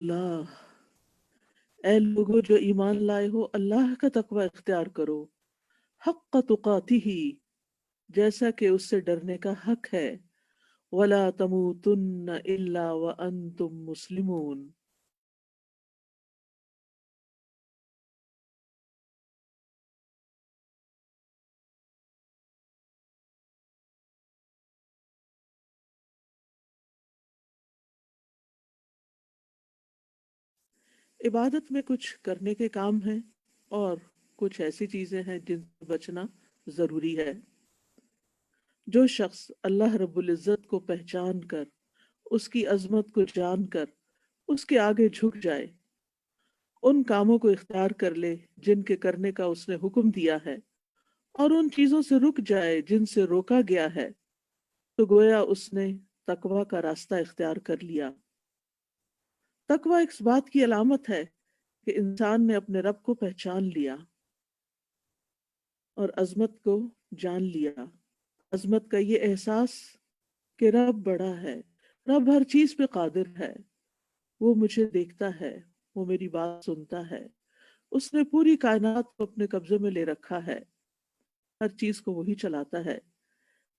اللہ، اے لوگو جو ایمان لائے ہو اللہ کا تقوی اختیار کرو، حق تقاتہ، جیسا کہ اس سے ڈرنے کا حق ہے، ولا تموتن الا وانتم مسلمون، عبادت میں کچھ کرنے کے کام ہیں اور کچھ ایسی چیزیں ہیں جن سے بچنا ضروری ہے۔ جو شخص اللہ رب العزت کو پہچان کر، اس کی عظمت کو جان کر اس کے آگے جھک جائے، ان کاموں کو اختیار کر لے جن کے کرنے کا اس نے حکم دیا ہے، اور ان چیزوں سے رک جائے جن سے روکا گیا ہے، تو گویا اس نے تقوی کا راستہ اختیار کر لیا۔ تقوی اس بات کی علامت ہے کہ انسان نے اپنے رب کو پہچان لیا اور عظمت کو جان لیا۔ عظمت کا یہ احساس کہ رب بڑا ہے، رب ہر چیز پہ قادر ہے، وہ مجھے دیکھتا ہے، وہ میری بات سنتا ہے، اس نے پوری کائنات کو اپنے قبضے میں لے رکھا ہے، ہر چیز کو وہی چلاتا ہے۔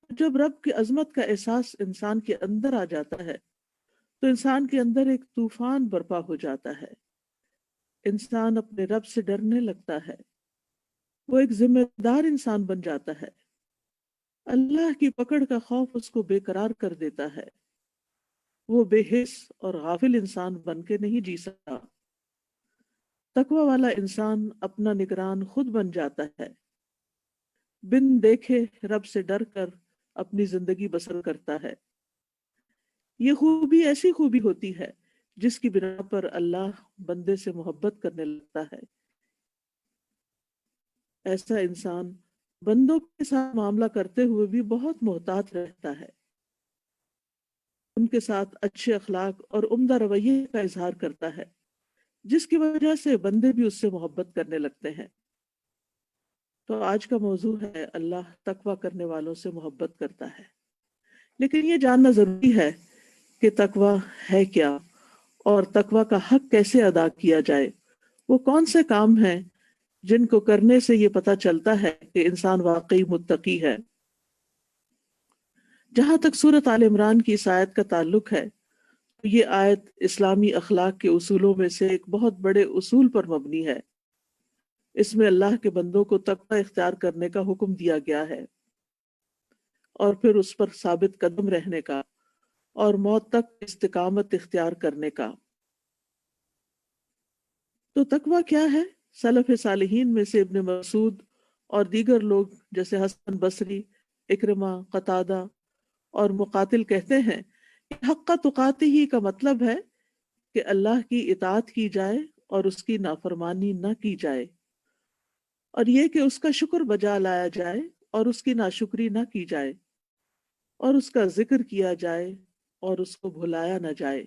جب رب کی عظمت کا احساس انسان کے اندر آ جاتا ہے تو انسان کے اندر ایک طوفان برپا ہو جاتا ہے، انسان اپنے رب سے ڈرنے لگتا ہے، وہ ایک ذمہ دار انسان بن جاتا ہے، اللہ کی پکڑ کا خوف اس کو بے قرار کر دیتا ہے، وہ بے حس اور غافل انسان بن کے نہیں جی سکتا۔ تقوی والا انسان اپنا نگران خود بن جاتا ہے، بن دیکھے رب سے ڈر کر اپنی زندگی بسر کرتا ہے۔ یہ خوبی ایسی خوبی ہوتی ہے جس کی بنا پر اللہ بندے سے محبت کرنے لگتا ہے۔ ایسا انسان بندوں کے ساتھ معاملہ کرتے ہوئے بھی بہت محتاط رہتا ہے، ان کے ساتھ اچھے اخلاق اور عمدہ رویے کا اظہار کرتا ہے، جس کی وجہ سے بندے بھی اس سے محبت کرنے لگتے ہیں۔ تو آج کا موضوع ہے اللہ تقوی کرنے والوں سے محبت کرتا ہے، لیکن یہ جاننا ضروری ہے کہ تقوی ہے کیا اور تقوی کا حق کیسے ادا کیا جائے۔ وہ کون سے کام ہیں جن کو کرنے سے یہ پتہ چلتا ہے کہ انسان واقعی متقی ہے۔ جہاں تک سورۃ آل عمران کی اس آیت کا تعلق ہے تو یہ آیت اسلامی اخلاق کے اصولوں میں سے ایک بہت بڑے اصول پر مبنی ہے۔ اس میں اللہ کے بندوں کو تقوی اختیار کرنے کا حکم دیا گیا ہے اور پھر اس پر ثابت قدم رہنے کا اور موت تک استقامت اختیار کرنے کا۔ تو تقوی کیا ہے؟ سلف صالحین میں سے ابن مسعود اور دیگر لوگ جیسے حسن بصری، اکرمہ، قتادہ اور مقاتل کہتے ہیں کہ حق تقاتی ہی کا مطلب ہے کہ اللہ کی اطاعت کی جائے اور اس کی نافرمانی نہ کی جائے، اور یہ کہ اس کا شکر بجا لایا جائے اور اس کی ناشکری نہ کی جائے، اور اس کا ذکر کیا جائے اور اس کو بھلایا نہ جائے،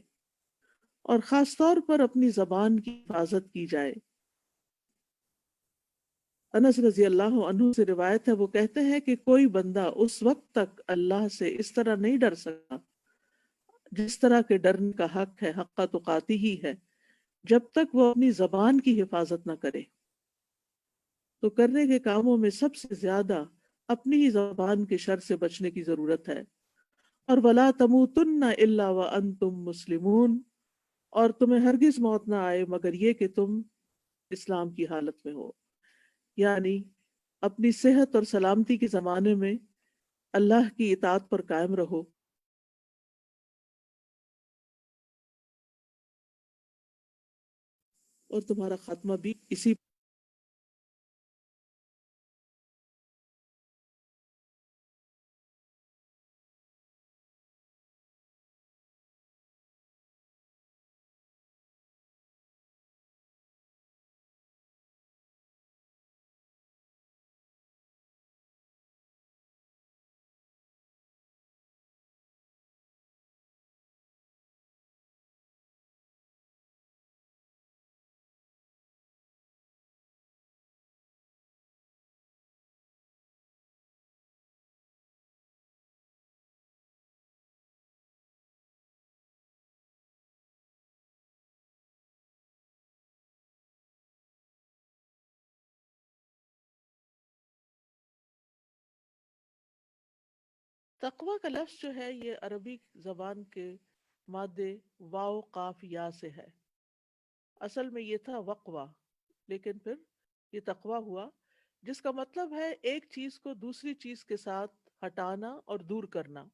اور خاص طور پر اپنی زبان کی حفاظت کی جائے۔ انس رضی اللہ عنہ سے روایت ہے، وہ کہتے ہیں کہ کوئی بندہ اس وقت تک اللہ سے اس طرح نہیں ڈر سکا جس طرح کے ڈرنے کا حق ہے، حق تقاتی ہی ہے، جب تک وہ اپنی زبان کی حفاظت نہ کرے۔ تو کرنے کے کاموں میں سب سے زیادہ اپنی ہی زبان کے شر سے بچنے کی ضرورت ہے۔ اور وَلَا تَمُوتُنَّ إِلَّا وَأَنْتُمْ مُسْلِمُونَ، اور تمہیں ہرگز موت نہ آئے مگر یہ کہ تم اسلام کی حالت میں ہو، یعنی اپنی صحت اور سلامتی کے زمانے میں اللہ کی اطاعت پر قائم رہو، اور تمہارا خاتمہ بھی اسی تقوی کا لفظ جو ہے یہ عربی زبان کے مادے واو قاف یا سے ہے. اصل میں یہ تھا وقوہ، لیکن پھر یہ تقوی ہوا، جس کا مطلب ہے ایک چیز کو دوسری چیز کے ساتھ ہٹانا اور دور کرنا.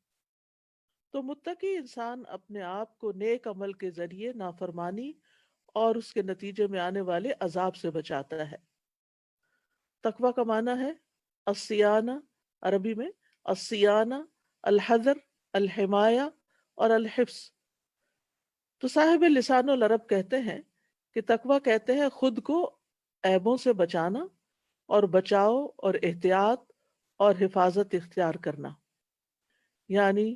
تو متقی انسان اپنے آپ کو نیک عمل کے ذریعے نافرمانی اور اس کے نتیجے میں آنے والے عذاب سے بچاتا ہے. تقوی کا معنی ہے الصیانہ، عربی میں الصیانہ، الحذر، الحمایہ اور الحفظ. تو صاحب لسان العرب کہتے ہیں کہ تقوی کہتے ہیں خود کو عیبوں سے بچانا اور بچاؤ اور احتیاط اور حفاظت اختیار کرنا. یعنی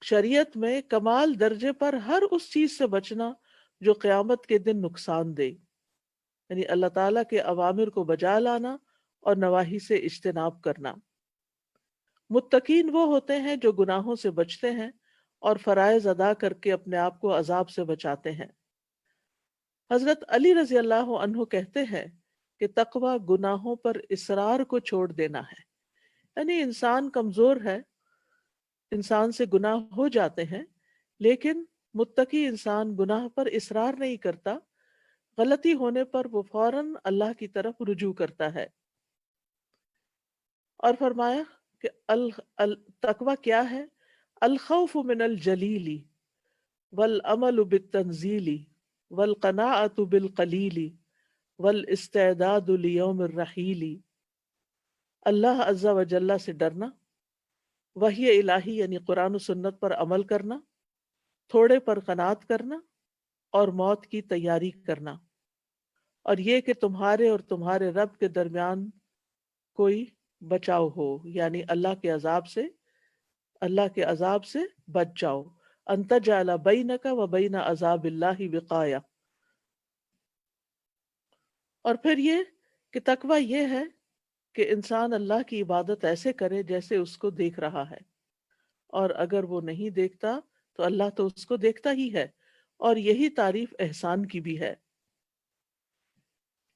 شریعت میں کمال درجے پر ہر اس چیز سے بچنا جو قیامت کے دن نقصان دے، یعنی اللہ تعالیٰ کے اوامر کو بجا لانا اور نواہی سے اجتناب کرنا. متقین وہ ہوتے ہیں جو گناہوں سے بچتے ہیں اور فرائض ادا کر کے اپنے آپ کو عذاب سے بچاتے ہیں. حضرت علی رضی اللہ عنہ کہتے ہیں کہ تقوی گناہوں پر اصرار کو چھوڑ دینا ہے. یعنی انسان کمزور ہے، انسان سے گناہ ہو جاتے ہیں، لیکن متقی انسان گناہ پر اصرار نہیں کرتا. غلطی ہونے پر وہ فوراً اللہ کی طرف رجوع کرتا ہے. اور فرمایا کہ تقوی کیا ہے؟ الخوف من الجلیل والعمل بالتنزیل والقناعت بالقلیل والاستعداد لیوم الرحیل. اللہ عز و جل سے ڈرنا، وحی الہی یعنی قرآن و سنت پر عمل کرنا، تھوڑے پر قناعت کرنا اور موت کی تیاری کرنا، اور یہ کہ تمہارے اور تمہارے رب کے درمیان کوئی بچاؤ ہو، یعنی اللہ کے عذاب سے بچ جاؤ. انت جعل بینک و بین عذاب اللہ وقایا. اور پھر یہ کہ تقوی یہ ہے کہ انسان اللہ کی عبادت ایسے کرے جیسے اس کو دیکھ رہا ہے، اور اگر وہ نہیں دیکھتا تو اللہ تو اس کو دیکھتا ہی ہے، اور یہی تعریف احسان کی بھی ہے.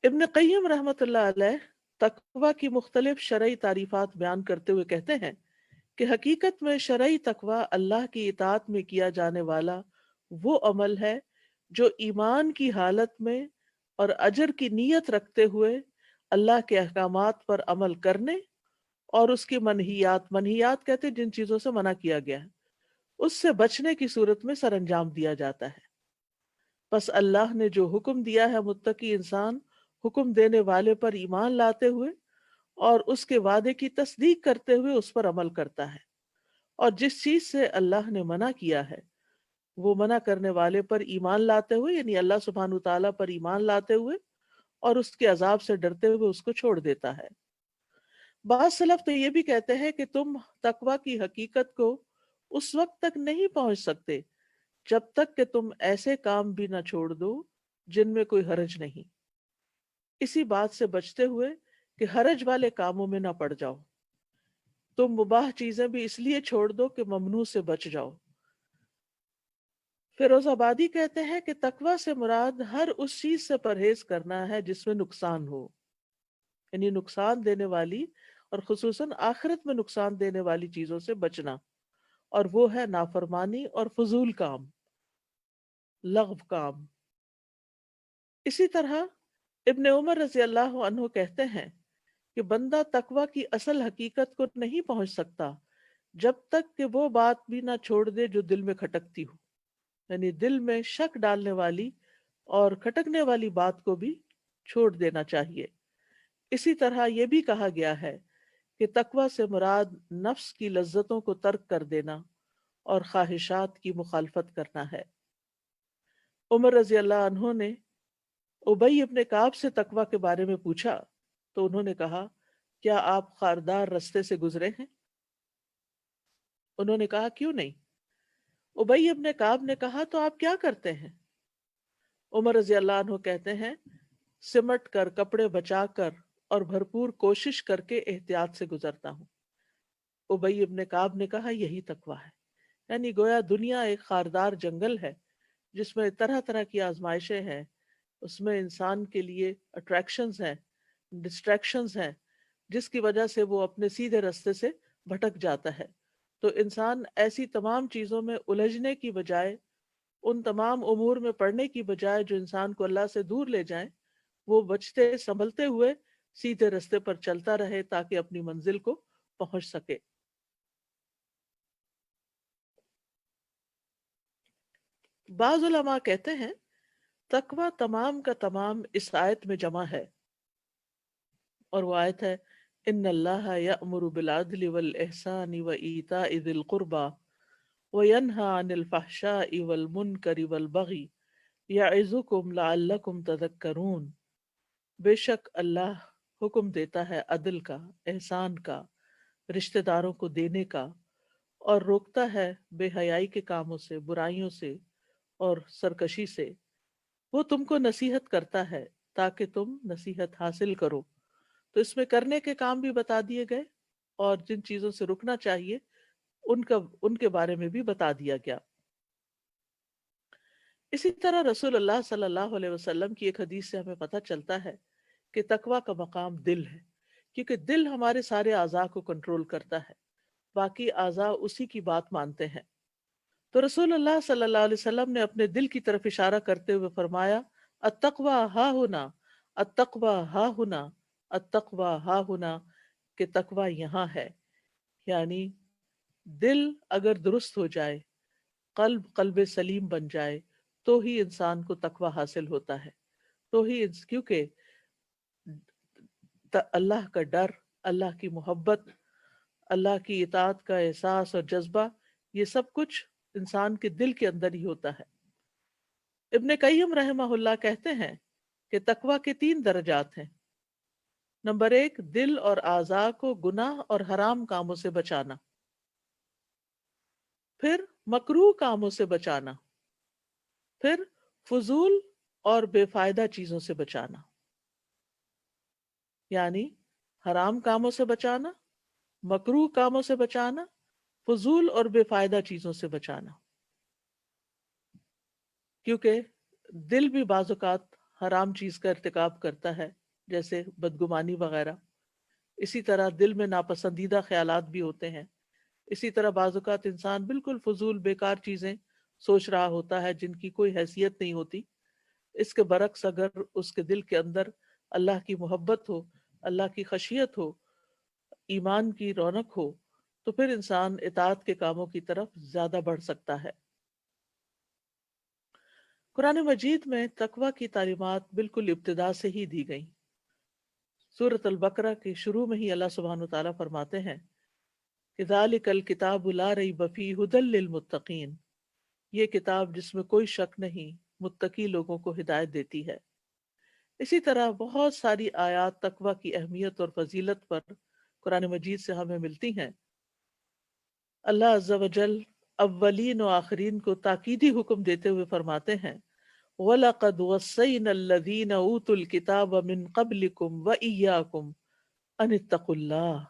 ابن قیم رحمۃ اللہ علیہ تقوی کی مختلف شرعی تعریفات بیان کرتے ہوئے کہتے ہیں کہ حقیقت میں شرعی تقوی اللہ کی اطاعت میں کیا جانے والا وہ عمل ہے جو ایمان کی حالت میں اور اجر کی نیت رکھتے ہوئے اللہ کے احکامات پر عمل کرنے اور اس کی منہیات کہتے ہیں جن چیزوں سے منع کیا گیا ہے اس سے بچنے کی صورت میں سر انجام دیا جاتا ہے. بس اللہ نے جو حکم دیا ہے متقی انسان حکم دینے والے پر ایمان لاتے ہوئے اور اس کے وعدے کی تصدیق کرتے ہوئے اس پر عمل کرتا ہے، اور جس چیز سے اللہ نے منع کیا ہے وہ منع کرنے والے پر ایمان لاتے ہوئے یعنی اللہ سبحانہ تعالیٰ پر ایمان لاتے ہوئے اور اس کے عذاب سے ڈرتے ہوئے اس کو چھوڑ دیتا ہے. بعض سلف تو یہ بھی کہتے ہیں کہ تم تقوی کی حقیقت کو اس وقت تک نہیں پہنچ سکتے جب تک کہ تم ایسے کام بھی نہ چھوڑ دو جن میں کوئی حرج نہیں، اسی بات سے بچتے ہوئے کہ حرج والے کاموں میں نہ پڑ جاؤ. تم مباح چیزیں بھی اس لیے چھوڑ دو کہ ممنوع سے بچ جاؤ. فیروز آبادی کہتے ہیں کہ تقوی سے مراد ہر اس چیز سے پرہیز کرنا ہے جس میں نقصان ہو، یعنی نقصان دینے والی اور خصوصاً آخرت میں نقصان دینے والی چیزوں سے بچنا، اور وہ ہے نافرمانی اور فضول کام، لغو کام. اسی طرح ابن عمر رضی اللہ عنہ کہتے ہیں کہ بندہ تقوی کی اصل حقیقت کو نہیں پہنچ سکتا جب تک کہ وہ بات بھی نہ چھوڑ دے جو دل میں کھٹکتی ہو، یعنی دل میں شک ڈالنے والی اور کھٹکنے والی بات کو بھی چھوڑ دینا چاہیے. اسی طرح یہ بھی کہا گیا ہے کہ تقوی سے مراد نفس کی لذتوں کو ترک کر دینا اور خواہشات کی مخالفت کرنا ہے. عمر رضی اللہ عنہ نے ابی ابن کعب سے تقوی کے بارے میں پوچھا تو انہوں نے کہا کیا آپ خاردار رستے سے گزرے ہیں؟ انہوں نے کہا کیوں نہیں؟ ابی ابن کعب نے کہا تو آپ کیا کرتے ہیں؟ عمر رضی اللہ عنہ کہتے ہیں سمٹ کر، کپڑے بچا کر اور بھرپور کوشش کر کے احتیاط سے گزرتا ہوں. ابی ابن کعب نے کہا یہی تقوی ہے، یعنی گویا دنیا ایک خاردار جنگل ہے جس میں طرح طرح کی آزمائشیں ہیں، اس میں انسان کے لیے اٹریکشنز ہیں، ڈسٹریکشنز ہیں، جس کی وجہ سے وہ اپنے سیدھے رستے سے بھٹک جاتا ہے. تو انسان ایسی تمام چیزوں میں الجھنے کی بجائے، ان تمام امور میں پڑنے کی بجائے جو انسان کو اللہ سے دور لے جائیں، وہ بچتے سنبھلتے ہوئے سیدھے رستے پر چلتا رہے تاکہ اپنی منزل کو پہنچ سکے۔ بعض علماء کہتے ہیں تقوی تمام کا تمام اس آیت میں جمع ہے، اور وہ آیت ہے ان اللہ یأمر بالعدل والاحسان وایتاء ذی القربى وینہی عن الفحشاء والمنکر والبغی یعظکم لعلکم تذکرون۔ بے شک اللہ حکم دیتا ہے عدل کا، احسان کا، رشتہ داروں کو دینے کا، اور روکتا ہے بے حیائی کے کاموں سے، برائیوں سے اور سرکشی سے۔ وہ تم کو نصیحت کرتا ہے تاکہ تم نصیحت حاصل کرو۔ تو اس میں کرنے کے کام بھی بتا دیے گئے، اور جن چیزوں سے رکنا چاہیے ان کے بارے میں بھی بتا دیا گیا۔ اسی طرح رسول اللہ صلی اللہ علیہ وسلم کی ایک حدیث سے ہمیں پتہ چلتا ہے کہ تقوی کا مقام دل ہے، کیونکہ دل ہمارے سارے اعضاء کو کنٹرول کرتا ہے، باقی اعضاء اسی کی بات مانتے ہیں۔ تو رسول اللہ صلی اللہ علیہ وسلم نے اپنے دل کی طرف اشارہ کرتے ہوئے فرمایا التقوی ہا ہنا، التقوی ہا ہنا، التقوی ہا ہنا، کہ تقوی یہاں ہے۔ یعنی دل اگر درست ہو جائے، قلب سلیم بن جائے، تو ہی انسان کو تقوی حاصل ہوتا ہے، تو ہی کیونکہ اللہ کا ڈر، اللہ کی محبت، اللہ کی اطاعت کا احساس اور جذبہ، یہ سب کچھ انسان کے دل کے اندر ہی ہوتا ہے۔ ابن قیم رحمہ اللہ کہتے ہیں کہ تقوی کے 3 درجات ہیں۔ نمبر 1، دل اور اعضاء کو گناہ اور حرام کاموں سے بچانا، پھر مکروہ کاموں سے بچانا، پھر فضول اور بے فائدہ چیزوں سے بچانا۔ یعنی حرام کاموں سے بچانا، مکروہ کاموں سے بچانا، فضول اور بے فائدہ چیزوں سے بچانا، کیونکہ دل بھی بعض اوقات حرام چیز کا ارتکاب کرتا ہے، جیسے بدگمانی وغیرہ۔ اسی طرح دل میں ناپسندیدہ خیالات بھی ہوتے ہیں۔ اسی طرح بعض اوقات انسان بالکل فضول بیکار چیزیں سوچ رہا ہوتا ہے جن کی کوئی حیثیت نہیں ہوتی۔ اس کے برعکس اگر اس کے دل کے اندر اللہ کی محبت ہو، اللہ کی خشیت ہو، ایمان کی رونق ہو، تو پھر انسان اطاعت کے کاموں کی طرف زیادہ بڑھ سکتا ہے۔ قرآن مجید میں تقوی کی تعلیمات بالکل ابتدا سے ہی دی گئیں۔ سورۃ البقرہ کے شروع میں ہی اللہ سبحانہ وتعالیٰ فرماتے ہیں کہ ذالک الکتاب لا ریب فیہ ھدی للمتقین، یہ کتاب جس میں کوئی شک نہیں، متقی لوگوں کو ہدایت دیتی ہے۔ اسی طرح بہت ساری آیات تقوی کی اہمیت اور فضیلت پر قرآن مجید سے ہمیں ملتی ہیں۔ اللہ عز و جل اولین و آخرین کو تاکیدی حکم دیتے ہوئے فرماتے ہیں وَلَقَدْ وَصَّيْنَا الَّذِينَ أُوتُوا الْكِتَابَ مِنْ قَبْلِكُمْ وَإِيَّاكُمْ أَنِ اتَّقُوا اللَّهَ،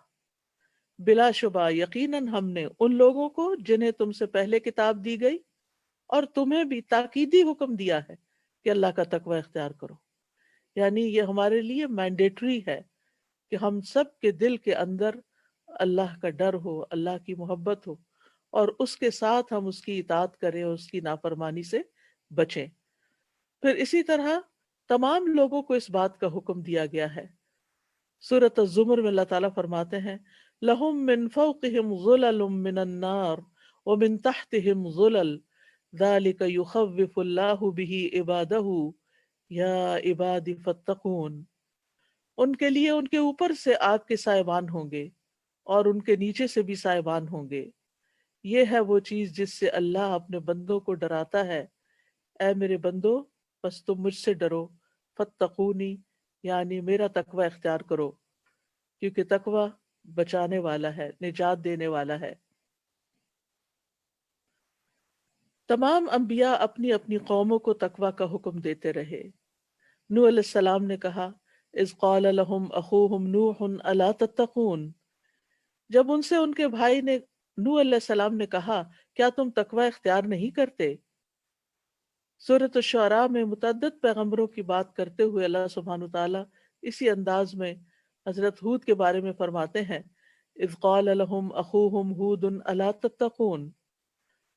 بلا شبہ یقیناً ہم نے ان لوگوں کو جنہیں تم سے پہلے کتاب دی گئی اور تمہیں بھی تاکیدی حکم دیا ہے کہ اللہ کا تقوی اختیار کرو۔ یعنی یہ ہمارے لیے مینڈیٹری ہے کہ ہم سب کے دل کے اندر اللہ کا ڈر ہو، اللہ کی محبت ہو، اور اس کے ساتھ ہم اس کی اطاعت کریں اور اس کی نافرمانی سے بچیں۔ پھر اسی طرح تمام لوگوں کو اس بات کا حکم دیا گیا ہے۔ سورۃ الزمر میں اللہ تعالیٰ فرماتے ہیں لَهُم مِّن فَوْقِهِمْ ظُلَلٌ مِّنَ النَّارِ وَمِن تَحْتِهِمْ ظُلَلٌ ذَلِكَ يُخَوِّفُ اللَّهُ بِهِ عِبَادَهُ يَا عِبَادِ فَاتَّقُونِ۔ ان کے لیے ان کے اوپر سے آگ کے سائبان ہوں گے اور ان کے نیچے سے بھی سائبان ہوں گے۔ یہ ہے وہ چیز جس سے اللہ اپنے بندوں کو ڈراتا ہے۔ اے میرے بندو، بس تم مجھ سے ڈرو، فاتقونی، یعنی میرا تقوی اختیار کرو، کیونکہ تقوی بچانے والا ہے، نجات دینے والا ہے۔ تمام انبیاء اپنی اپنی قوموں کو تقوی کا حکم دیتے رہے۔ نوح علیہ السلام نے کہا اذ قال لهم اخوهم نوح الا تتقون، جب ان سے ان کے بھائی نے نوح علیہ السلام نے کہا کیا تم تقوی اختیار نہیں کرتے؟ سورۃ الشعراء میں متعدد پیغمبروں کی بات کرتے ہوئے اللہ سبحانہ تعالیٰ اسی انداز میں حضرت ہود کے بارے میں فرماتے ہیں اذ قال لهم اخوهم ہود الا تتقون،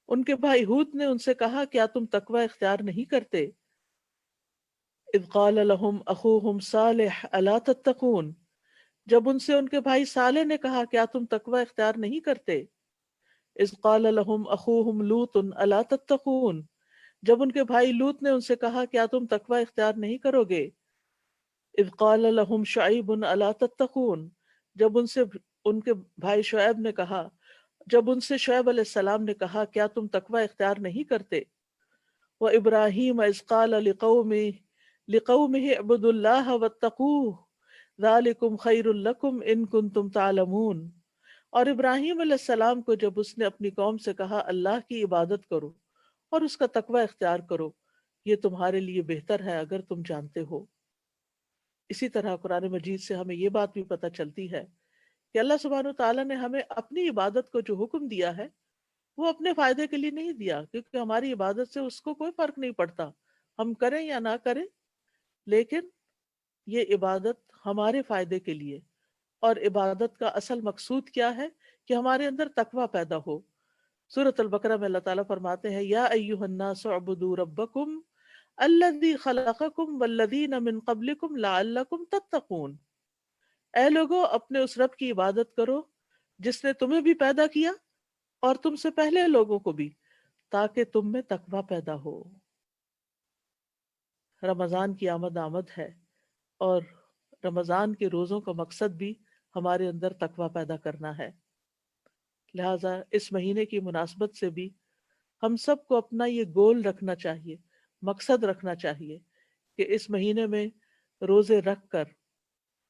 ان کے بھائی ہود نے ان سے کہا کیا تم تقوی اختیار نہیں کرتے؟ اذ قال لهم اخوهم صالح الا تتقون، جب ان سے ان کے بھائی صالح نے کہا کیا تم تقوی اختیار نہیں کرتے؟ اذ قال لهم اخوهم لوط الا تتقون، جب ان کے بھائی لوط نے ان سے کہا کیا تم تقوی اختیار نہیں کرو گے؟ اذ قال لهم شعیب الا تتقون، جب ان کے بھائی شعیب نے کہا، جب ان سے شعیب علیہ السلام نے کہا کیا تم تقوی اختیار نہیں کرتے؟ وَإِبْرَاهِيمَ إِذْ قَالَ لِقَوْمِهِ اعْبُدُوا اللَّهَ وَاتَّقُوهُ ذَلِكُمْ خَيْرٌ لَكُمْ إِن كُنتُمْ تَعْلَمُونَ، اور ابراہیم علیہ السلام کو جب اس نے اپنی قوم سے کہا اللہ کی عبادت کرو اور اس کا تقوی اختیار کرو، یہ تمہارے لیے بہتر ہے اگر تم جانتے ہو۔ اسی طرح قرآن مجید سے ہمیں یہ بات بھی پتہ چلتی ہے کہ اللہ سبحانہ وتعالیٰ نے ہمیں اپنی عبادت کو جو حکم دیا ہے وہ اپنے فائدے کے لیے نہیں دیا، کیونکہ ہماری عبادت سے اس کو کوئی فرق نہیں پڑتا، ہم کریں یا نہ کریں، لیکن یہ عبادت ہمارے فائدے کے لیے، اور عبادت کا اصل مقصود کیا ہے کہ ہمارے اندر تقوی پیدا ہو۔ سورۃ البقرہ میں اللہ تعالیٰ فرماتے ہیں یا ایھا الناس اعبدوا ربکم الذی خلقکم والذین من قبلکم لعلکم تتقون، اے لوگو اپنے اس رب کی عبادت کرو جس نے تمہیں بھی پیدا کیا اور تم سے پہلے لوگوں کو بھی، تاکہ تم میں تقوی پیدا ہو۔ رمضان کی آمد ہے، اور رمضان کے روزوں کا مقصد بھی ہمارے اندر تقوی پیدا کرنا ہے، لہٰذا اس مہینے کی مناسبت سے بھی ہم سب کو اپنا یہ گول رکھنا چاہیے، مقصد رکھنا چاہیے کہ اس مہینے میں روزے رکھ کر،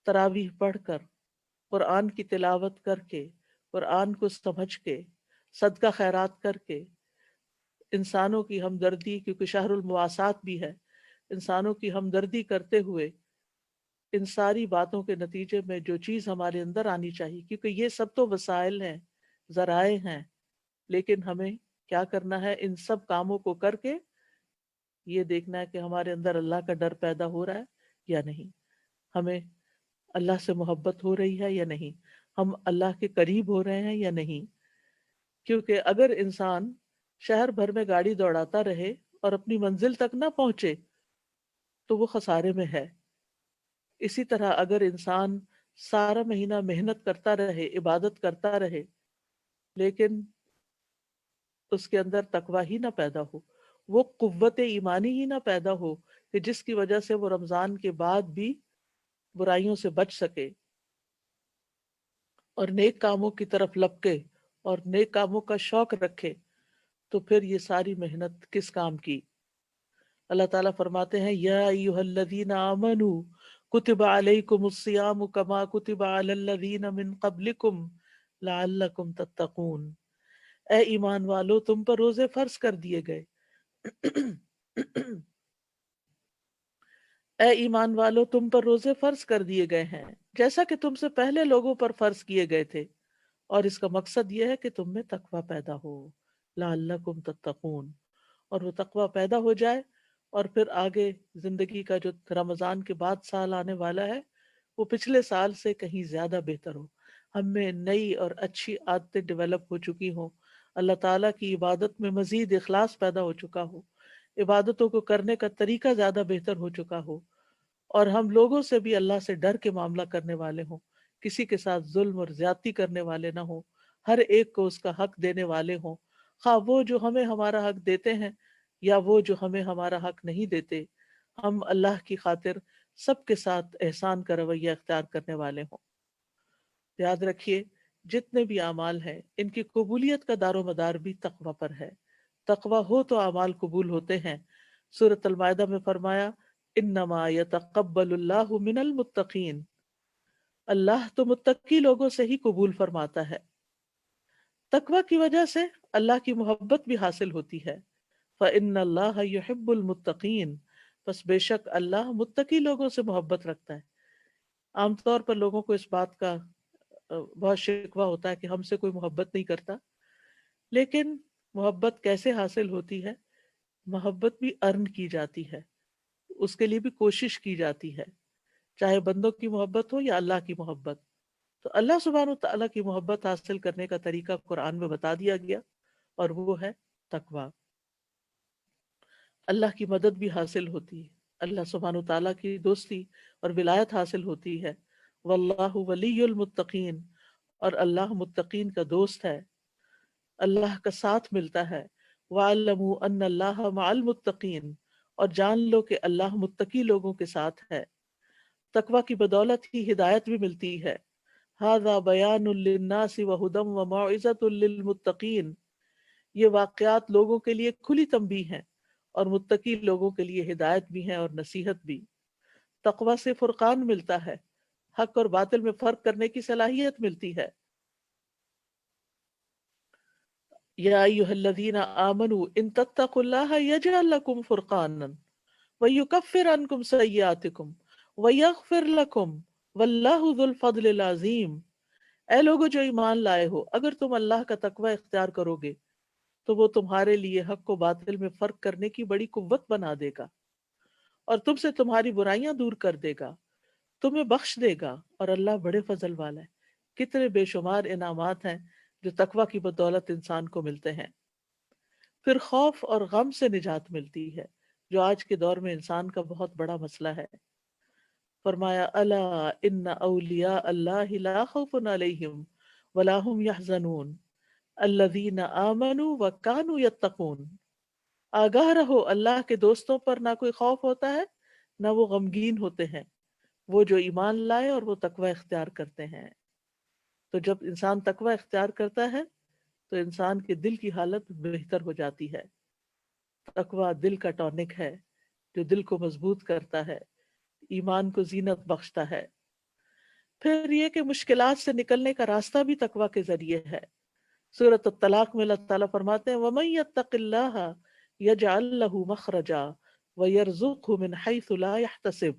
تراویح پڑھ کر، قرآن کی تلاوت کر کے، قرآن کو سمجھ کے، صدقہ خیرات کر کے، انسانوں کی ہمدردی، کیونکہ شہر المواسات بھی ہے، انسانوں کی ہمدردی کرتے ہوئے ان ساری باتوں کے نتیجے میں جو چیز ہمارے اندر آنی چاہیے، کیونکہ یہ سب تو وسائل ہیں، ذرائع ہیں، لیکن ہمیں کیا کرنا ہے؟ ان سب کاموں کو کر کے یہ دیکھنا ہے کہ ہمارے اندر اللہ کا ڈر پیدا ہو رہا ہے یا نہیں، ہمیں اللہ سے محبت ہو رہی ہے یا نہیں، ہم اللہ کے قریب ہو رہے ہیں یا نہیں۔ کیونکہ اگر انسان شہر بھر میں گاڑی دوڑاتا رہے اور اپنی منزل تک نہ پہنچے تو وہ خسارے میں ہے۔ اسی طرح اگر انسان سارا مہینہ محنت کرتا رہے، عبادت کرتا رہے، لیکن اس کے اندر تقوی ہی نہ پیدا ہو، وہ قوت ایمانی ہی نہ پیدا ہو کہ جس کی وجہ سے وہ رمضان کے بعد بھی برائیوں سے بچ سکے اور نیک کاموں کی طرف لپکے اور نیک کاموں کا شوق رکھے، تو پھر یہ ساری محنت کس کام کی؟ اللہ تعالیٰ فرماتے ہیں یا ایھا الذین آمنوا کتب علیکم الصیام کما کتب علی الذین من قبلکم لعلکم تتقون، اے ایمان والو تم پر روزے فرض کر دیے گئے اے ایمان والو تم پر روزے فرض کر دیے گئے ہیں جیسا کہ تم سے پہلے لوگوں پر فرض کیے گئے تھے، اور اس کا مقصد یہ ہے کہ تم میں تقوی پیدا ہو، لعلکم تتقون، اور وہ تقوی پیدا ہو جائے، اور پھر آگے زندگی کا جو رمضان کے بعد سال آنے والا ہے وہ پچھلے سال سے کہیں زیادہ بہتر ہو، ہم میں نئی اور اچھی عادتیں ڈیولپ ہو چکی ہوں، اللہ تعالیٰ کی عبادت میں مزید اخلاص پیدا ہو چکا ہو، عبادتوں کو کرنے کا طریقہ زیادہ بہتر ہو چکا ہو، اور ہم لوگوں سے بھی اللہ سے ڈر کے معاملہ کرنے والے ہوں، کسی کے ساتھ ظلم اور زیادتی کرنے والے نہ ہوں، ہر ایک کو اس کا حق دینے والے ہوں، خواہ وہ جو ہمیں ہمارا حق دیتے ہیں یا وہ جو ہمیں ہمارا حق نہیں دیتے، ہم اللہ کی خاطر سب کے ساتھ احسان کا رویہ اختیار کرنے والے ہوں۔ یاد رکھیے جتنے بھی اعمال ہیں ان کی قبولیت کا دار و مدار بھی تقوی پر ہے، تقوی ہو تو اعمال قبول ہوتے ہیں۔ سورۃ المائدہ میں فرمایا انما یتقبل اللہ من المتقین، اللہ تو متقی لوگوں سے ہی قبول فرماتا ہے۔ تقوی کی وجہ سے اللہ کی محبت بھی حاصل ہوتی ہے، فإن اللہ یحب المتقین، پس بے شک اللہ متقی لوگوں سے محبت رکھتا ہے۔ عام طور پر لوگوں کو اس بات کا بہت شکوہ ہوتا ہے کہ ہم سے کوئی محبت نہیں کرتا، لیکن محبت کیسے حاصل ہوتی ہے؟ محبت بھی ارن کی جاتی ہے، اس کے لیے بھی کوشش کی جاتی ہے، چاہے بندوں کی محبت ہو یا اللہ کی محبت۔ تو اللہ سبحانہ تعالیٰ کی محبت حاصل کرنے کا طریقہ قرآن میں بتا دیا گیا، اور وہ ہے تقوی۔ اللہ کی مدد بھی حاصل ہوتی ہے، اللہ سبحانہ تعالیٰ کی دوستی اور ولایت حاصل ہوتی ہے۔ واللہ ولی المتقین، اور اللہ متقین کا دوست ہے، اللہ کا ساتھ ملتا ہے۔ وَاعْلَمُوا أَنَّ اللَّهَ مَعَ الْمُتَّقِينَ، اور جان لو کہ اللہ متقی لوگوں کے ساتھ ہے۔ تقوی کی بدولت ہی ہدایت بھی ملتی ہے۔ هذا بیان للناس وہدی وموعظۃ للمتقین، یہ واقعات لوگوں کے لیے کھلی تنبیہ ہیں، اور متقی لوگوں کے لیے ہدایت بھی ہیں اور نصیحت بھی۔ تقوی سے فرقان ملتا ہے، حق اور باطل میں فرق کرنے کی صلاحیت ملتی ہے۔ یا ایھا الذین آمنوا ان تتقوا اللہ یجعل لکم فرقانا ویکفر عنکم سیئاتکم ویغفر لکم واللہ ذو الفضل العظیم۔ اے لوگو جو ایمان لائے ہو، اگر تم اللہ کا تقوی اختیار کرو گے تو وہ تمہارے لیے حق و باطل میں فرق کرنے کی بڑی قوت بنا دے گا، اور تم سے تمہاری برائیاں دور کر دے گا، تمہیں بخش دے گا، اور اللہ بڑے فضل والا ہے۔ کتنے بے شمار انعامات ہیں جو تقوی کی بدولت انسان کو ملتے ہیں۔ پھر خوف اور غم سے نجات ملتی ہے، جو آج کے دور میں انسان کا بہت بڑا مسئلہ ہے۔ فرمایا الا ان اولیاء اللہ لا خوف علیہم ولا هم يحزنون الذین آمنوا وکانوا یتقون۔ آگاہ رہو، اللہ کے دوستوں پر نہ کوئی خوف ہوتا ہے، نہ وہ غمگین ہوتے ہیں، وہ جو ایمان لائے اور وہ تقوی اختیار کرتے ہیں۔ تو جب انسان تقوی اختیار کرتا ہے تو انسان کے دل کی حالت بہتر ہو جاتی ہے۔ تقوی دل کا ٹونک ہے جو دل کو مضبوط کرتا ہے، ایمان کو زینت بخشتا ہے۔ پھر یہ کہ مشکلات سے نکلنے کا راستہ بھی تقوی کے ذریعے ہے۔ سورۃ الطلاق میں اللہ تعالیٰ فرماتے ہیں وَمَن يَتَّقِ اللَّهَ يَجْعَل لَّهُ مَخْرَجًا وَيَرْزُقْهُ مِنْ حَيْثُ لَا يَحْتَسِبُ،